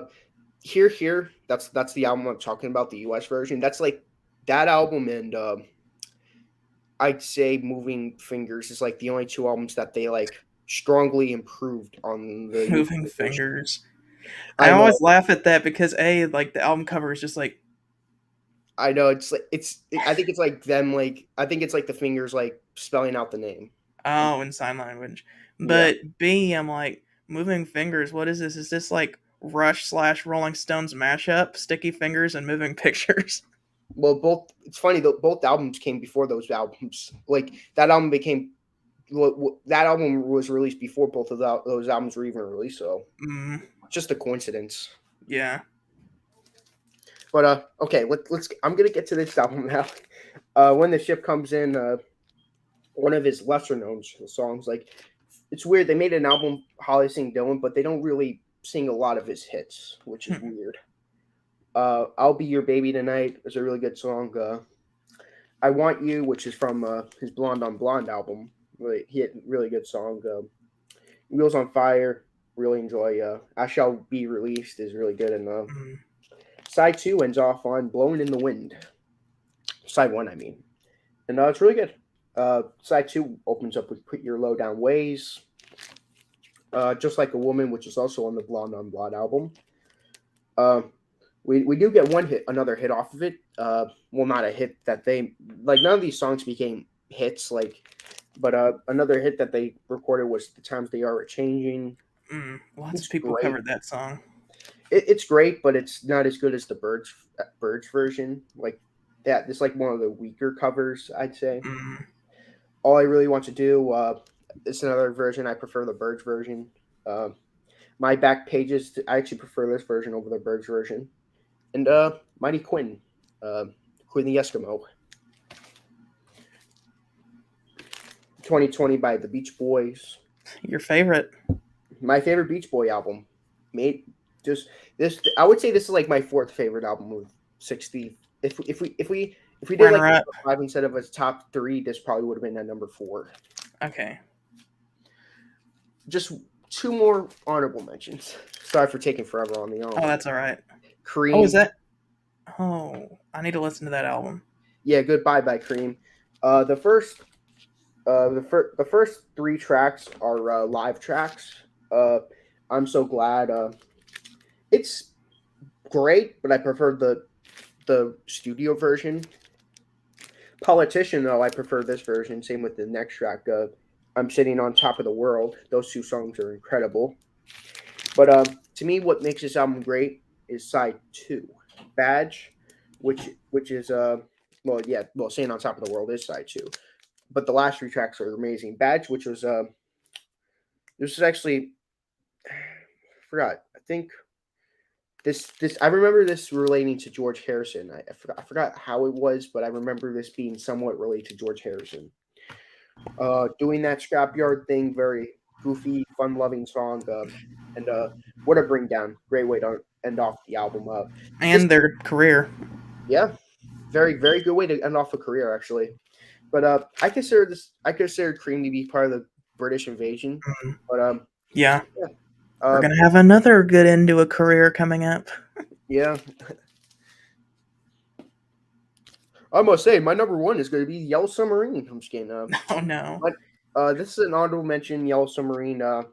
S2: here, that's the album I'm talking about, the US version. That's like that album and I'd say Moving Fingers is like the only two albums that they like strongly improved on the
S1: Moving
S2: UK version.
S1: Fingers. I
S2: I know,
S1: always laugh at that because like the album cover is just like,
S2: I know. It's like I think it's like them. Like I think it's like the fingers like spelling out the name.
S1: oh, in sign language.
S2: Yeah.
S1: But B, I'm like, Moving Fingers, what is this? Is this like Rush slash Rolling Stones mashup? Sticky Fingers and Moving Pictures?
S2: Well, both. It's funny though. Both albums came before those albums. Like that album became. That album was released before both of those albums were even released. So
S1: Mm,
S2: just a coincidence.
S1: yeah.
S2: But okay. Let's. I'm gonna get to this album now. When the ship comes in, one of his lesser known songs. Like it's weird. They made an album Holly sing Dylan, but they don't really sing a lot of his hits, which is weird. "I'll Be Your Baby Tonight" is a really good song. "I Want You," which is from his Blonde on Blonde album, really good song. "Wheels on Fire," really enjoy. "I Shall Be Released" is really good, and
S1: Mm,
S2: side two ends off on "Blowing in the Wind." Side one, I mean, and it's really good. Side two opens up with "Put Your Low Down Ways," "Just Like a Woman," which is also on the Blonde on Blonde album. Uh, we do get another hit off of it. Well, not a hit that they like. None of these songs became hits, like, but another hit that they recorded was "The Times They Are Changing."
S1: lots
S2: It's
S1: of people
S2: great.
S1: covered that song.
S2: It's great, but it's not as good as the Birds version. Like that, it's like one of the weaker covers, I'd say.
S1: Mm,
S2: "All I Really Want to Do," it's another version. I prefer the Birds version. Uh, "My Back Pages," I actually prefer this version over the Birds version. And Mighty Quinn, uh, Quinn the Eskimo. 2020 by the Beach Boys.
S1: your favorite.
S2: My favorite Beach Boy album. Made just this. I would say this is like my fourth favorite album of 60. If we did like
S1: Runner
S2: a
S1: up.
S2: top five instead of a top three, this probably would have been at number four.
S1: Okay.
S2: Just two more honorable mentions. Sorry for taking forever on the
S1: Oh,
S2: honorable.
S1: that's all right.
S2: Cream.
S1: Oh, is that? Oh, I need to listen to that album.
S2: Yeah, Goodbye by Cream. The first The first three tracks are live tracks. Uh, I'm so glad. It's great, but I prefer the studio version. Politician, though, I prefer this version. Same with the next track. I'm sitting on top of the world. Those two songs are incredible. But to me, what makes this album great is side two, Badge, which is Staying on Top of the World is side two. But the last three tracks are amazing. Badge, which was this is actually I forgot. I think this I remember this relating to George Harrison. I forgot how it was, but I remember this being somewhat related to George Harrison. Doing that scrapyard thing, very goofy, fun-loving song, and what a bring down! Great way to end off the album. This
S1: And their career.
S2: Yeah, very very good way to end off a career actually. But I consider Cream to be part of the British invasion.
S1: Mhm.
S2: But
S1: Yeah,
S2: yeah,
S1: we're
S2: uh,
S1: gonna have another good end to a career coming up.
S2: yeah. I must say my number one is going to be Yellow Submarine. I'm just kidding.
S1: Oh no.
S2: But this is an honorable mention. Yellow Submarine. A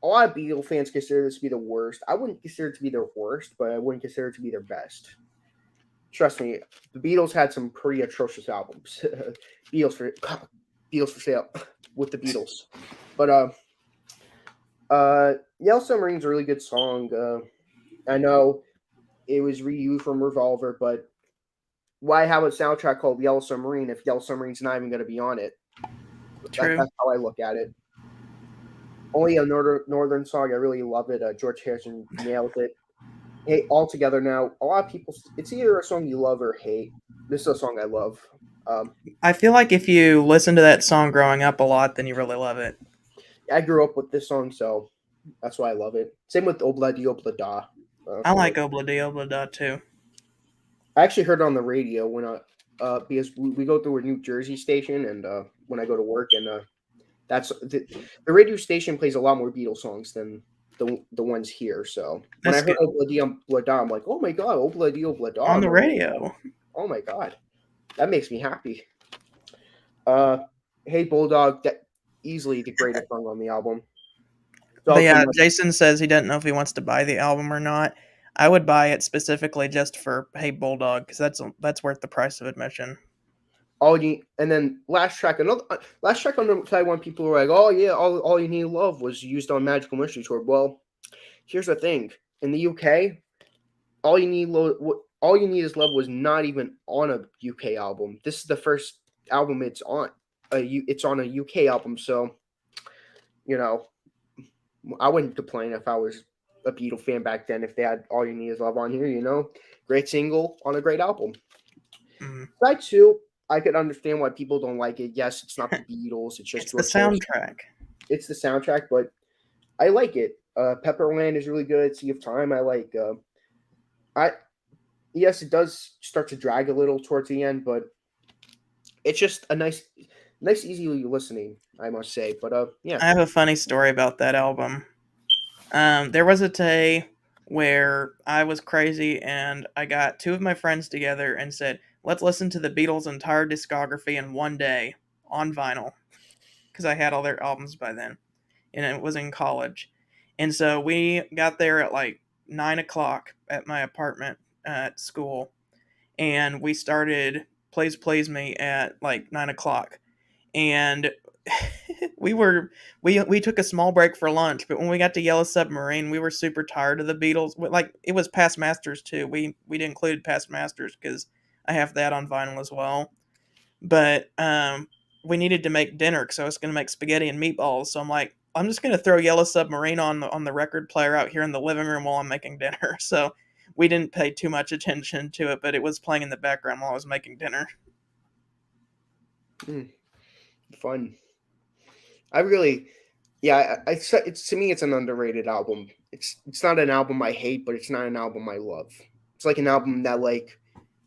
S2: lot of Beatle fans consider this to be the worst. I wouldn't consider it to be their worst, but I wouldn't consider it to be their best. Trust me, the Beatles had some pretty atrocious albums. Beatles for Beatles for sale with the Beatles. But Yellow Submarine's a really good song. I know it was reused from Revolver, but why have a soundtrack called Yellow Submarine if Yellow Submarine's not even going to be on it?
S1: True.
S2: That's how I look at it. Only a northern song. I really love it. George Harrison nails it. Hey, all together now. A lot of people. It's either a song you love or hate. This is a song I love.
S1: I feel like if you listen to that song growing up a lot, then you really love it.
S2: I grew up with this song, so that's why I love it. Same with Obla Di Obla Da.
S1: I like Obla Di Obla Da too.
S2: I actually heard it on the radio when because we go through a New Jersey station, and when I go to work, and that's the radio station plays a lot more Beatles songs than the ones here. So when I
S1: That's
S2: heard
S1: good.
S2: Obla Di Obla Da, I'm like, oh my god, Obla Di Obla Da
S1: On
S2: on
S1: the
S2: the radio.
S1: radio.
S2: Oh my god, that makes me happy. Uh, Hey Bulldog, that easily the greatest song on the album. It's
S1: But
S2: also
S1: yeah,
S2: my
S1: Jason says he doesn't know if he wants to buy the album or not. I would buy it specifically just for Hey Bulldog because that's worth the price of admission.
S2: all you and then last track on the Taiwan people were like, oh yeah, all you need to love was used on Magical Mystery Tour. Well, here's the thing: in the UK, all you need is love was not even on a UK album. This is the first album it's on. It's on a UK album, so you know I wouldn't complain if I was a Beatle fan back then if they had all you need is love on here. Great single on a great album.
S1: Mm.
S2: Side two, I could understand why people don't like it. Yes, it's not the Beatles. It's just
S1: It's the
S2: George Harrison.
S1: soundtrack.
S2: It's the soundtrack, but I like it. Pepperland is really good. Sea of Time, I like. I Yes, it does start to drag a little towards the end, but it's just a nice, easily listening. I must say, but yeah.
S1: I have a funny story about that album. There was a day where I was crazy and I got two of my friends together and said, let's listen to the Beatles' entire discography in one day on vinyl because I had all their albums by then and it was in college. And so we got there at like 9 o'clock at my apartment at school and we started Please Me at like 9 o'clock. And we took a small break for lunch, but when we got to Yellow Submarine, we were super tired of the Beatles. Like it was Past Masters too. We included Past Masters because I have that on vinyl as well. But we needed to make dinner because I was going to make spaghetti and meatballs. So I'm like, I'm just going to throw Yellow Submarine on the record player out here in the living room while I'm making dinner. So we didn't pay too much attention to it, but it was playing in the background while I was making dinner.
S2: Fun. I really, yeah. It's to me, it's an underrated album. It's not an album I hate, but it's not an album I love. It's like an album that like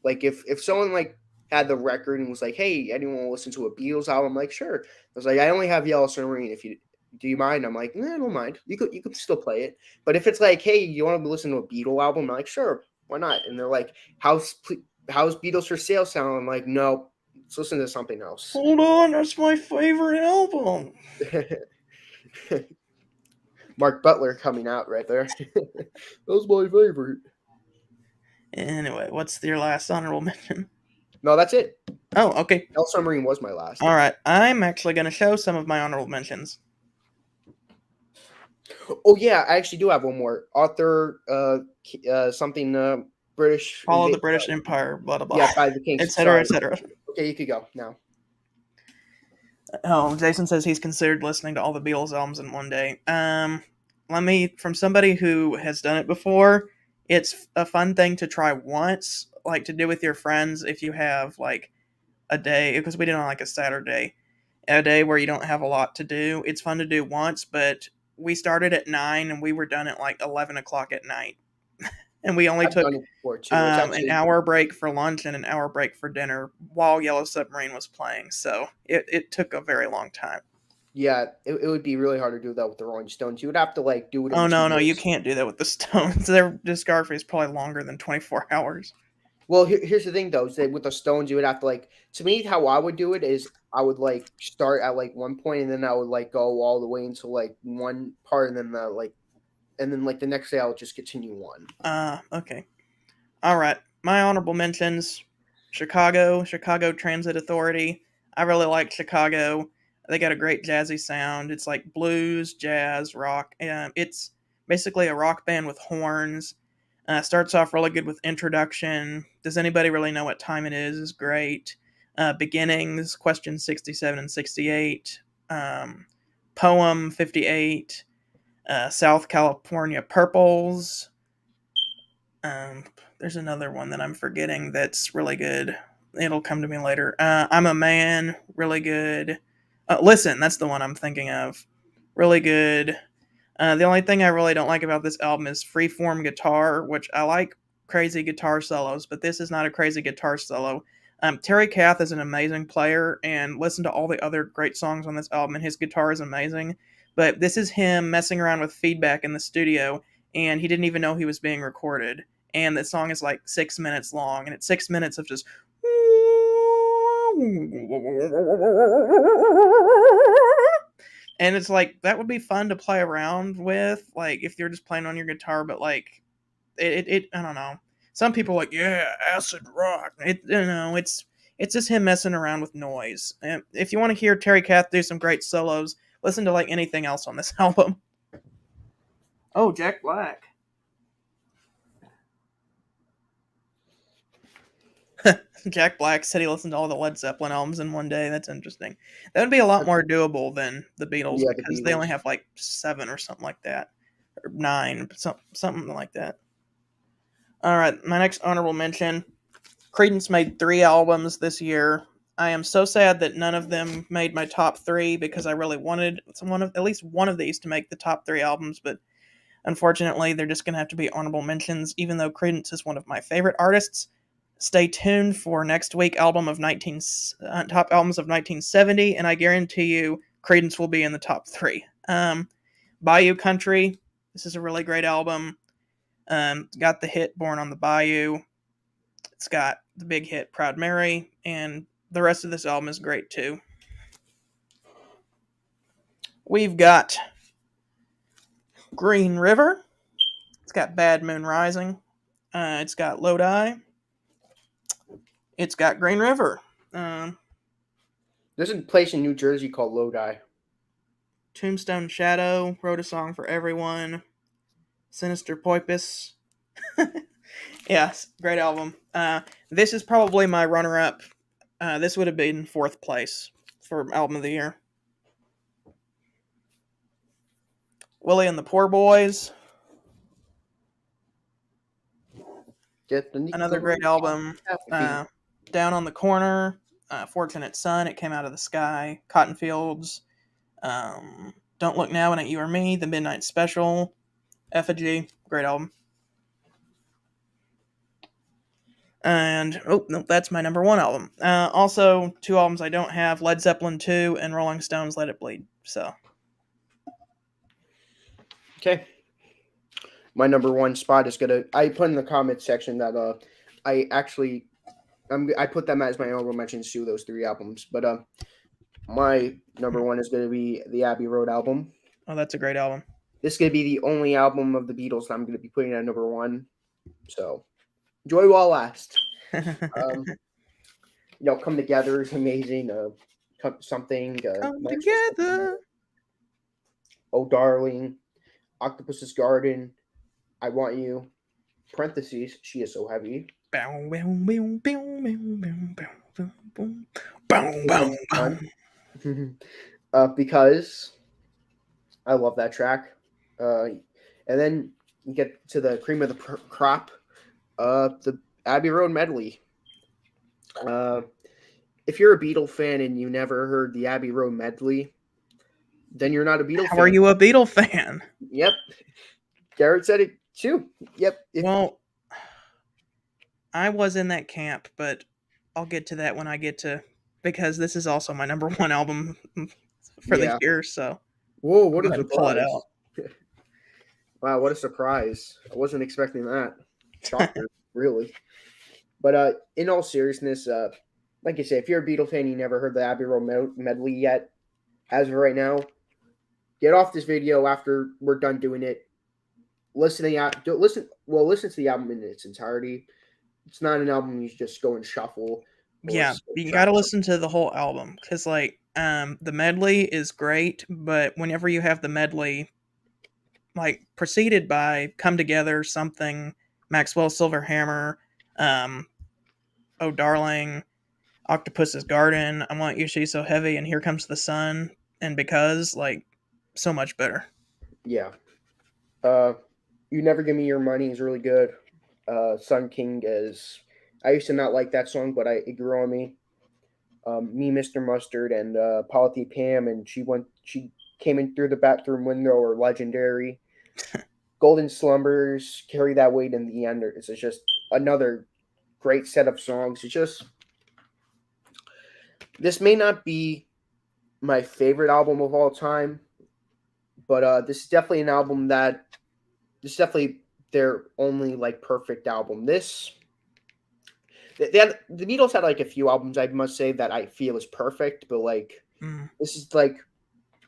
S2: if someone like had the record and was like, hey, anyone want to listen to a Beatles album? I'm like, sure. I was like, I only have Yellow Submarine. If you do you mind? I'm like, nah, I don't mind. You could still play it. But if it's like, hey, you want to listen to a Beatle album? I'm like, sure, why not? And they're like, how's Beatles for Sale sound? I'm like, no, Let's listen to something else.
S1: Hold on, that's my favorite album.
S2: Mark Butler coming out right there. That was my favorite.
S1: Anyway, what's your last honorable mention?
S2: No, that's it.
S1: Oh, okay.
S2: El Submarine was my last.
S1: All right. I'm actually going to show some of my honorable mentions.
S2: Oh yeah, I actually do have one more. Author, something British.
S1: Follow the British Empire, blah, blah, blah.
S2: Yeah, by the Kinks.
S1: Etc., etc.
S2: Okay, you could go now.
S1: Oh, Jason says he's considered listening to all the Beatles albums in one day. From somebody who has done it before, it's a fun thing to try once, like to do with your friends if you have like a day, because we did it on like a Saturday, a day where you don't have a lot to do. It's fun to do once, but we started at 9 and we were done at like 11 o'clock at night. And we only took an hour break for lunch and an hour break for dinner while Yellow Submarine was playing. So it took a very long time.
S2: Yeah, it would be really hard to do that with the Rolling Stones. You would have to like do it.
S1: Oh no, you can't do that with the Stones. Their discography is probably longer than 24 hours.
S2: Well, here's the thing though, is that with the Stones, you would have to like. To me, how I would do it is I would like start at like one point, and then I would like go all the way until like one part, and then the next day I'll just continue one.
S1: Okay. All right. My honorable mentions: Chicago Transit Authority. I really like Chicago. They got a great jazzy sound. It's like blues, jazz, rock. It's basically a rock band with horns. Starts off really good with introduction. Does anybody really know what time it is? Is great. Beginnings, question 67 and 68. Poem 58. South California Purples. There's another one that I'm forgetting that's really good. It'll come to me later. I'm a Man, really good. Listen, that's the one I'm thinking of. Really good. The only thing I really don't like about this album is freeform guitar, which I like crazy guitar solos, but this is not a crazy guitar solo. Terry Kath is an amazing player, and listen to all the other great songs on this album, and his guitar is amazing. But this is him messing around with feedback in the studio, and he didn't even know he was being recorded. And the song is like 6 minutes long, and it's 6 minutes of just. And it's like that would be fun to play around with, like if you're just playing on your guitar, but like it I don't know. Some people are like, yeah, acid rock. It's just him messing around with noise. And if you want to hear Terry Kath do some great solos, listen to like anything else on this album. Oh, Jack Black. Jack Black said he listened to all the Led Zeppelin albums in one day. That's interesting. That would be a lot more doable than the Beatles, because they only have like 7 or something like that, or 9, something like that. All right, my next honorable mention: Creedence made 3 albums this year. I am so sad that none of them made my top 3, because I really wanted at least one of these to make the top 3 albums, but unfortunately, they're just going to have to be honorable mentions, even though Creedence is one of my favorite artists. Stay tuned for next week top albums of 1970, and I guarantee you Creedence will be in the top 3. Bayou Country, this is a really great album. It's got the hit Born on the Bayou. It's got the big hit Proud Mary, and the rest of this album is great too. We've got Green River. It's got Bad Moon Rising. It's got Lodi. It's got Green River.
S2: There's a place in New Jersey called Lodi.
S1: Tombstone Shadow, Wrote a Song for Everyone. Sinister Poipus. Yes, great album. This is probably my runner-up. This would have been 4th place for Album of the Year. Willie and the Poor Boys. Another great album. Down on the Corner. Fortunate Son, It Came Out of the Sky. Cotton Fields. Don't Look Now, It Ain't You or Me. The Midnight Special. Effigy. Great album. And, that's my number 1 album. Also, 2 albums I don't have, Led Zeppelin 2 and Rolling Stones' Let It Bleed. So.
S2: Okay. My number 1 spot is I put in the comment section that I actually I put them as my honorable mentions too. Those three albums, but my number one is going to be the Abbey Road album.
S1: Oh, that's a great album.
S2: This is going to be the only album of the Beatles that I'm going to be putting at number one. So, Joy While Last. Come Together is amazing. Something.
S1: Come together.
S2: Oh, Darling. Octopus's Garden. I Want You. Parentheses. She Is So Heavy. Because I love that track. And then you get to the cream of the crop, the Abbey Road medley. If you're a Beatle fan and you never heard the Abbey Road medley, then you're not a Beatle fan.
S1: How are you a Beatle fan?
S2: Yep. Garrett said it too. Yep.
S1: Well, I was in that camp, but I'll get to that when I get to, because this is also my number one album for the year. So,
S2: whoa, what a surprise!
S1: Pull it out.
S2: Wow, what a surprise! I wasn't expecting that. Shocker, really. But in all seriousness, like I say, if you're a Beatle fan, you never heard the Abbey Road medley yet, as of right now, get off this video after we're done doing it. Listen to the album in its entirety. It's not an album you just go and shuffle.
S1: Yeah, you got to listen to the whole album because, like, the medley is great, but whenever you have the medley, like, preceded by "Come Together," something, Maxwell Silver Hammer, "Oh Darling," "Octopus's Garden," "I Want You, She's So Heavy," and "Here Comes the Sun," and "Because," like, so much better.
S2: Yeah. You Never Give Me Your Money is really good. Sun King is. I used to not like that song, but it grew on me. Me, Mr. Mustard, and Polity Pam, and she came in through the bathroom window, are legendary. Golden Slumbers, Carry That Weight in the End. It's just another great set of songs. It's just, this may not be my favorite album of all time, but this is definitely an album that, this is definitely their only like perfect album. The Beatles had like a few albums, I must say, that I feel is perfect, but like this is like,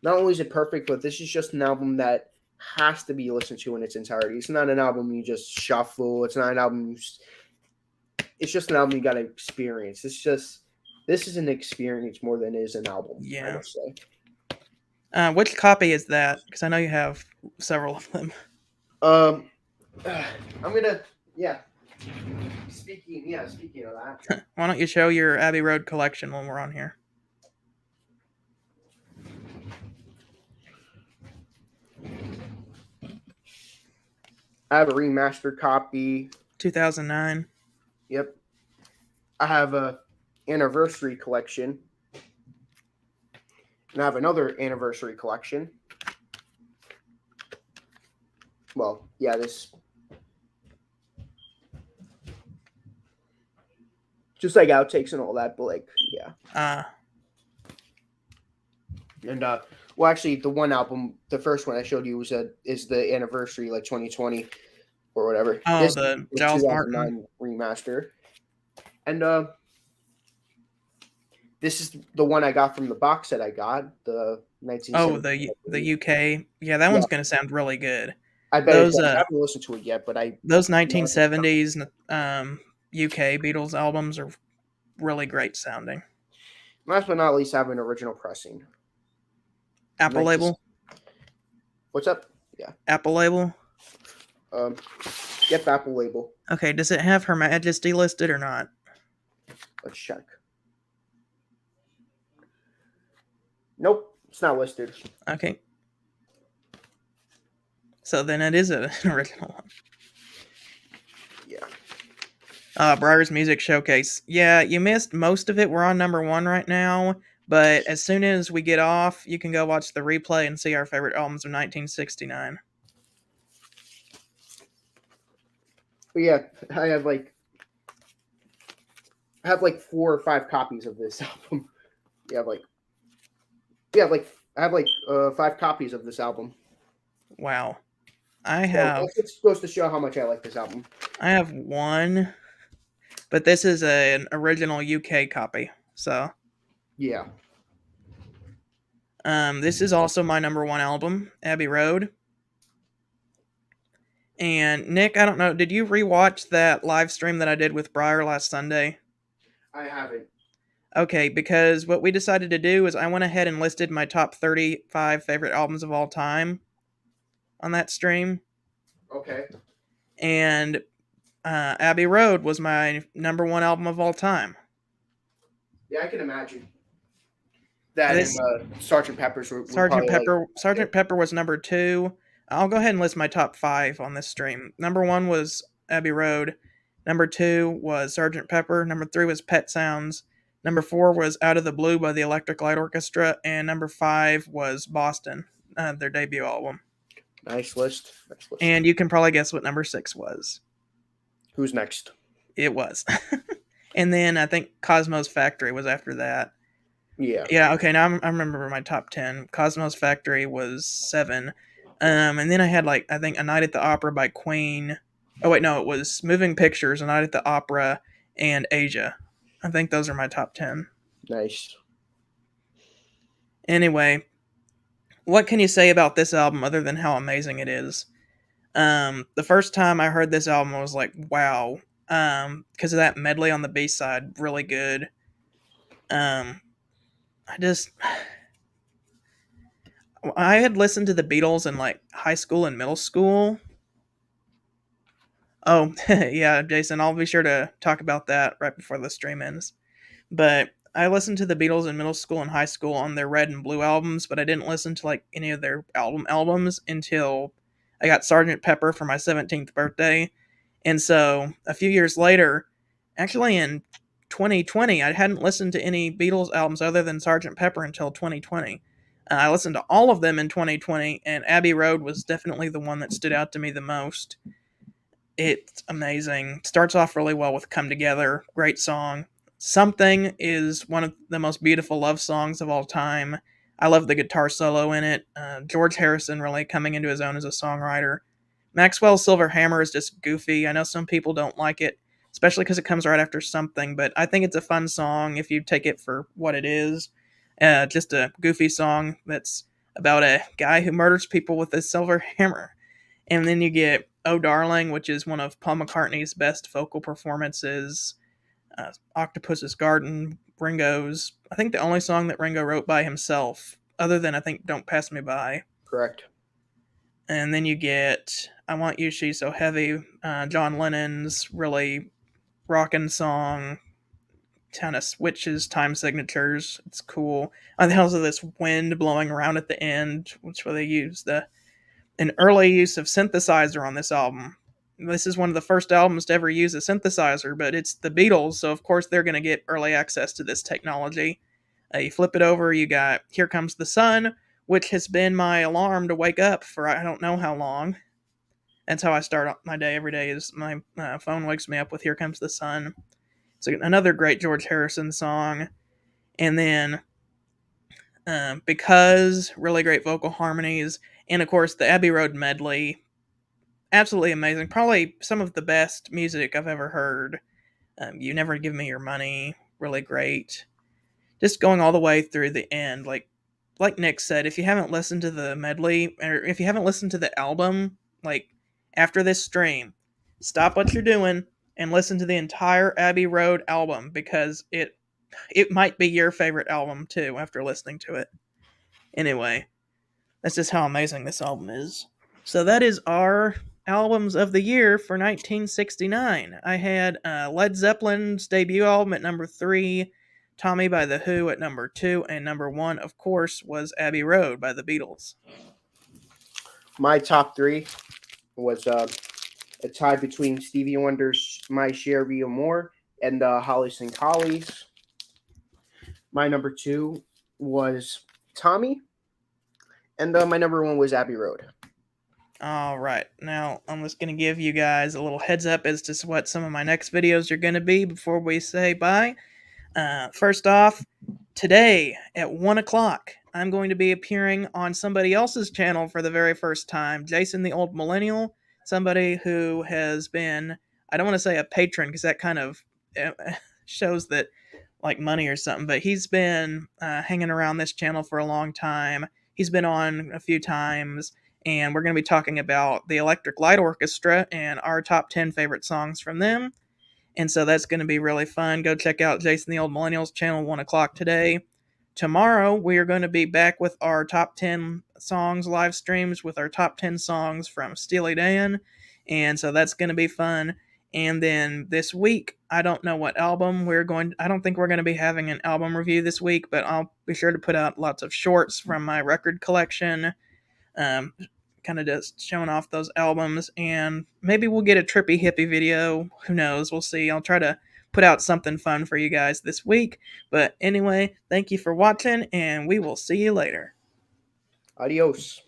S2: not only is it perfect, but this is just an album that has to be listened to in its entirety. It's not an album you just shuffle. It's not an album it's just an album you got to experience. This is an experience more than it is an album.
S1: Yeah.
S2: I must say.
S1: Which copy is that? Because I know you have several of them.
S2: I'm gonna Speaking of that,
S1: why don't you show your Abbey Road collection when we're on here?
S2: I have a remastered copy.
S1: 2009.
S2: Yep. I have a anniversary collection. And I have another anniversary collection. Well, yeah, this. Just like outtakes and all that, but like, yeah. And well, actually, the one album, the first one I showed you is the anniversary, like 2020 or whatever.
S1: Oh,
S2: this
S1: the Giles Martin
S2: remaster. And this is the one I got from the box set I got, the 1970s.
S1: Oh, the UK. Yeah, that one's gonna sound really good.
S2: I bet I haven't listened to it yet, but
S1: those 1970s UK Beatles albums are really great sounding.
S2: Last but not least, I have an original pressing.
S1: Apple label.
S2: What's up? Yeah.
S1: Apple label.
S2: Yep, Apple label.
S1: Okay, does it have Her Majesty listed or not?
S2: Let's check. Nope, it's not listed.
S1: Okay. So then it is an original one.
S2: Yeah.
S1: Briar's Music Showcase. Yeah, you missed most of it. We're on number one right now. But as soon as we get off, you can go watch the replay and see our favorite albums of 1969.
S2: But yeah, I have like 4 or 5 copies of this album. I have 5 copies of this album.
S1: Wow. I have.
S2: It goes to show how much I like this album.
S1: I have one. but this is an original UK copy. So,
S2: Yeah.
S1: this is also my number one album, Abbey Road. And Nick, I don't know, did you rewatch that live stream that I did with Briar last Sunday?
S2: I haven't.
S1: Okay, because what we decided to do is I went ahead and listed my top 35 favorite albums of all time on that stream.
S2: Okay.
S1: And Abbey Road was my number one album of all time.
S2: Yeah, I can imagine. That and
S1: This
S2: Sergeant Pepper's were probably like.
S1: Sergeant Pepper was number two. I'll go ahead and list my top five on this stream. Number one was Abbey Road. Number two was Sergeant Pepper. Number three was Pet Sounds. Number four was Out of the Blue by the Electric Light Orchestra. And number five was Boston, their debut album.
S2: Nice list. Nice list.
S1: And you can probably guess what number six was.
S2: Who's next?
S1: It was. And then I think Cosmo's Factory was after that.
S2: Yeah.
S1: Yeah, okay, now I remember my top 10. Cosmo's Factory was 7. And then I had, like, I think A Night at the Opera by Queen. Oh, wait, no, it was Moving Pictures, A Night at the Opera, and Asia. I think those are my top 10.
S2: Nice.
S1: Anyway, what can you say about this album other than how amazing it is? The first time I heard this album, I was like, wow. Because of that medley on the B side, really good. I had listened to the Beatles in like high school and middle school. Oh, yeah, Jason, I'll be sure to talk about that right before the stream ends. But I listened to the Beatles in middle school and high school on their Red and Blue albums, but I didn't listen to like any of their albums until I got Sgt. Pepper for my 17th birthday. And so a few years later, actually in 2020, I hadn't listened to any Beatles albums other than Sgt. Pepper until 2020. I listened to all of them in 2020, and Abbey Road was definitely the one that stood out to me the most. It's amazing. Starts off really well with Come Together, great song. Something is one of the most beautiful love songs of all time. I love the guitar solo in it. George Harrison really coming into his own as a songwriter. Maxwell's Silver Hammer is just goofy. I know some people don't like it, especially because it comes right after Something, but I think it's a fun song if you take it for what it is. Just a goofy song that's about a guy who murders people with a silver hammer. And then you get Oh Darling, which is one of Paul McCartney's best vocal performances. Octopus's Garden, Ringo's, I think the only song that Ringo wrote by himself, other than I think Don't Pass Me By.
S2: Correct.
S1: And then you get I Want You, She's So Heavy, John Lennon's really rockin' song, kind of switches time signatures. It's cool. And then also this wind blowing around at the end, which where they use an early use of synthesizer on this album. This is one of the first albums to ever use a synthesizer, but it's the Beatles, so of course they're going to get early access to this technology. You flip it over, you got Here Comes the Sun, which has been my alarm to wake up for I don't know how long. That's how I start my day every day, is my phone wakes me up with Here Comes the Sun. It's another great George Harrison song. And then Because, really great vocal harmonies. And of course, the Abbey Road medley, absolutely amazing. Probably some of the best music I've ever heard. You Never Give Me Your Money, really great. Just going all the way through the end, like Nick said, if you haven't listened to the medley, or if you haven't listened to the album, like after this stream, stop what you're doing and listen to the entire Abbey Road album, because it might be your favorite album too after listening to it. Anyway, that's just how amazing this album is. So that is our albums of the year for 1969. I had Led Zeppelin's debut album at number 3, Tommy by The Who at number 2, and number 1, of course, was Abbey Road by the Beatles.
S2: My top 3 was a tie between Stevie Wonder's My Sherry More and Hollis and Collies. My number 2 was Tommy, and my number 1 was Abbey Road.
S1: All right, now I'm just going to give you guys a little heads up as to what some of my next videos are going to be before we say bye. First off, today at 1 o'clock, I'm going to be appearing on somebody else's channel for the very first time, Jason the Old Millennial, somebody who has been, I don't want to say a patron because that kind of shows that like money or something, but he's been hanging around this channel for a long time. He's been on a few times, and we're going to be talking about the Electric Light Orchestra and our top 10 favorite songs from them. And so that's going to be really fun. Go check out Jason the Old Millennials channel, 1 o'clock today. Tomorrow, we are going to be back with our top 10 songs live streams with our top 10 songs from Steely Dan. And so that's going to be fun. And then this week, I don't know what album I don't think we're going to be having an album review this week, but I'll be sure to put out lots of shorts from my record collection. Kind of just showing off those albums, and maybe we'll get a trippy hippie video. Who knows? We'll see. I'll try to put out something fun for you guys this week. But anyway, thank you for watching, and we will see you later.
S2: Adios.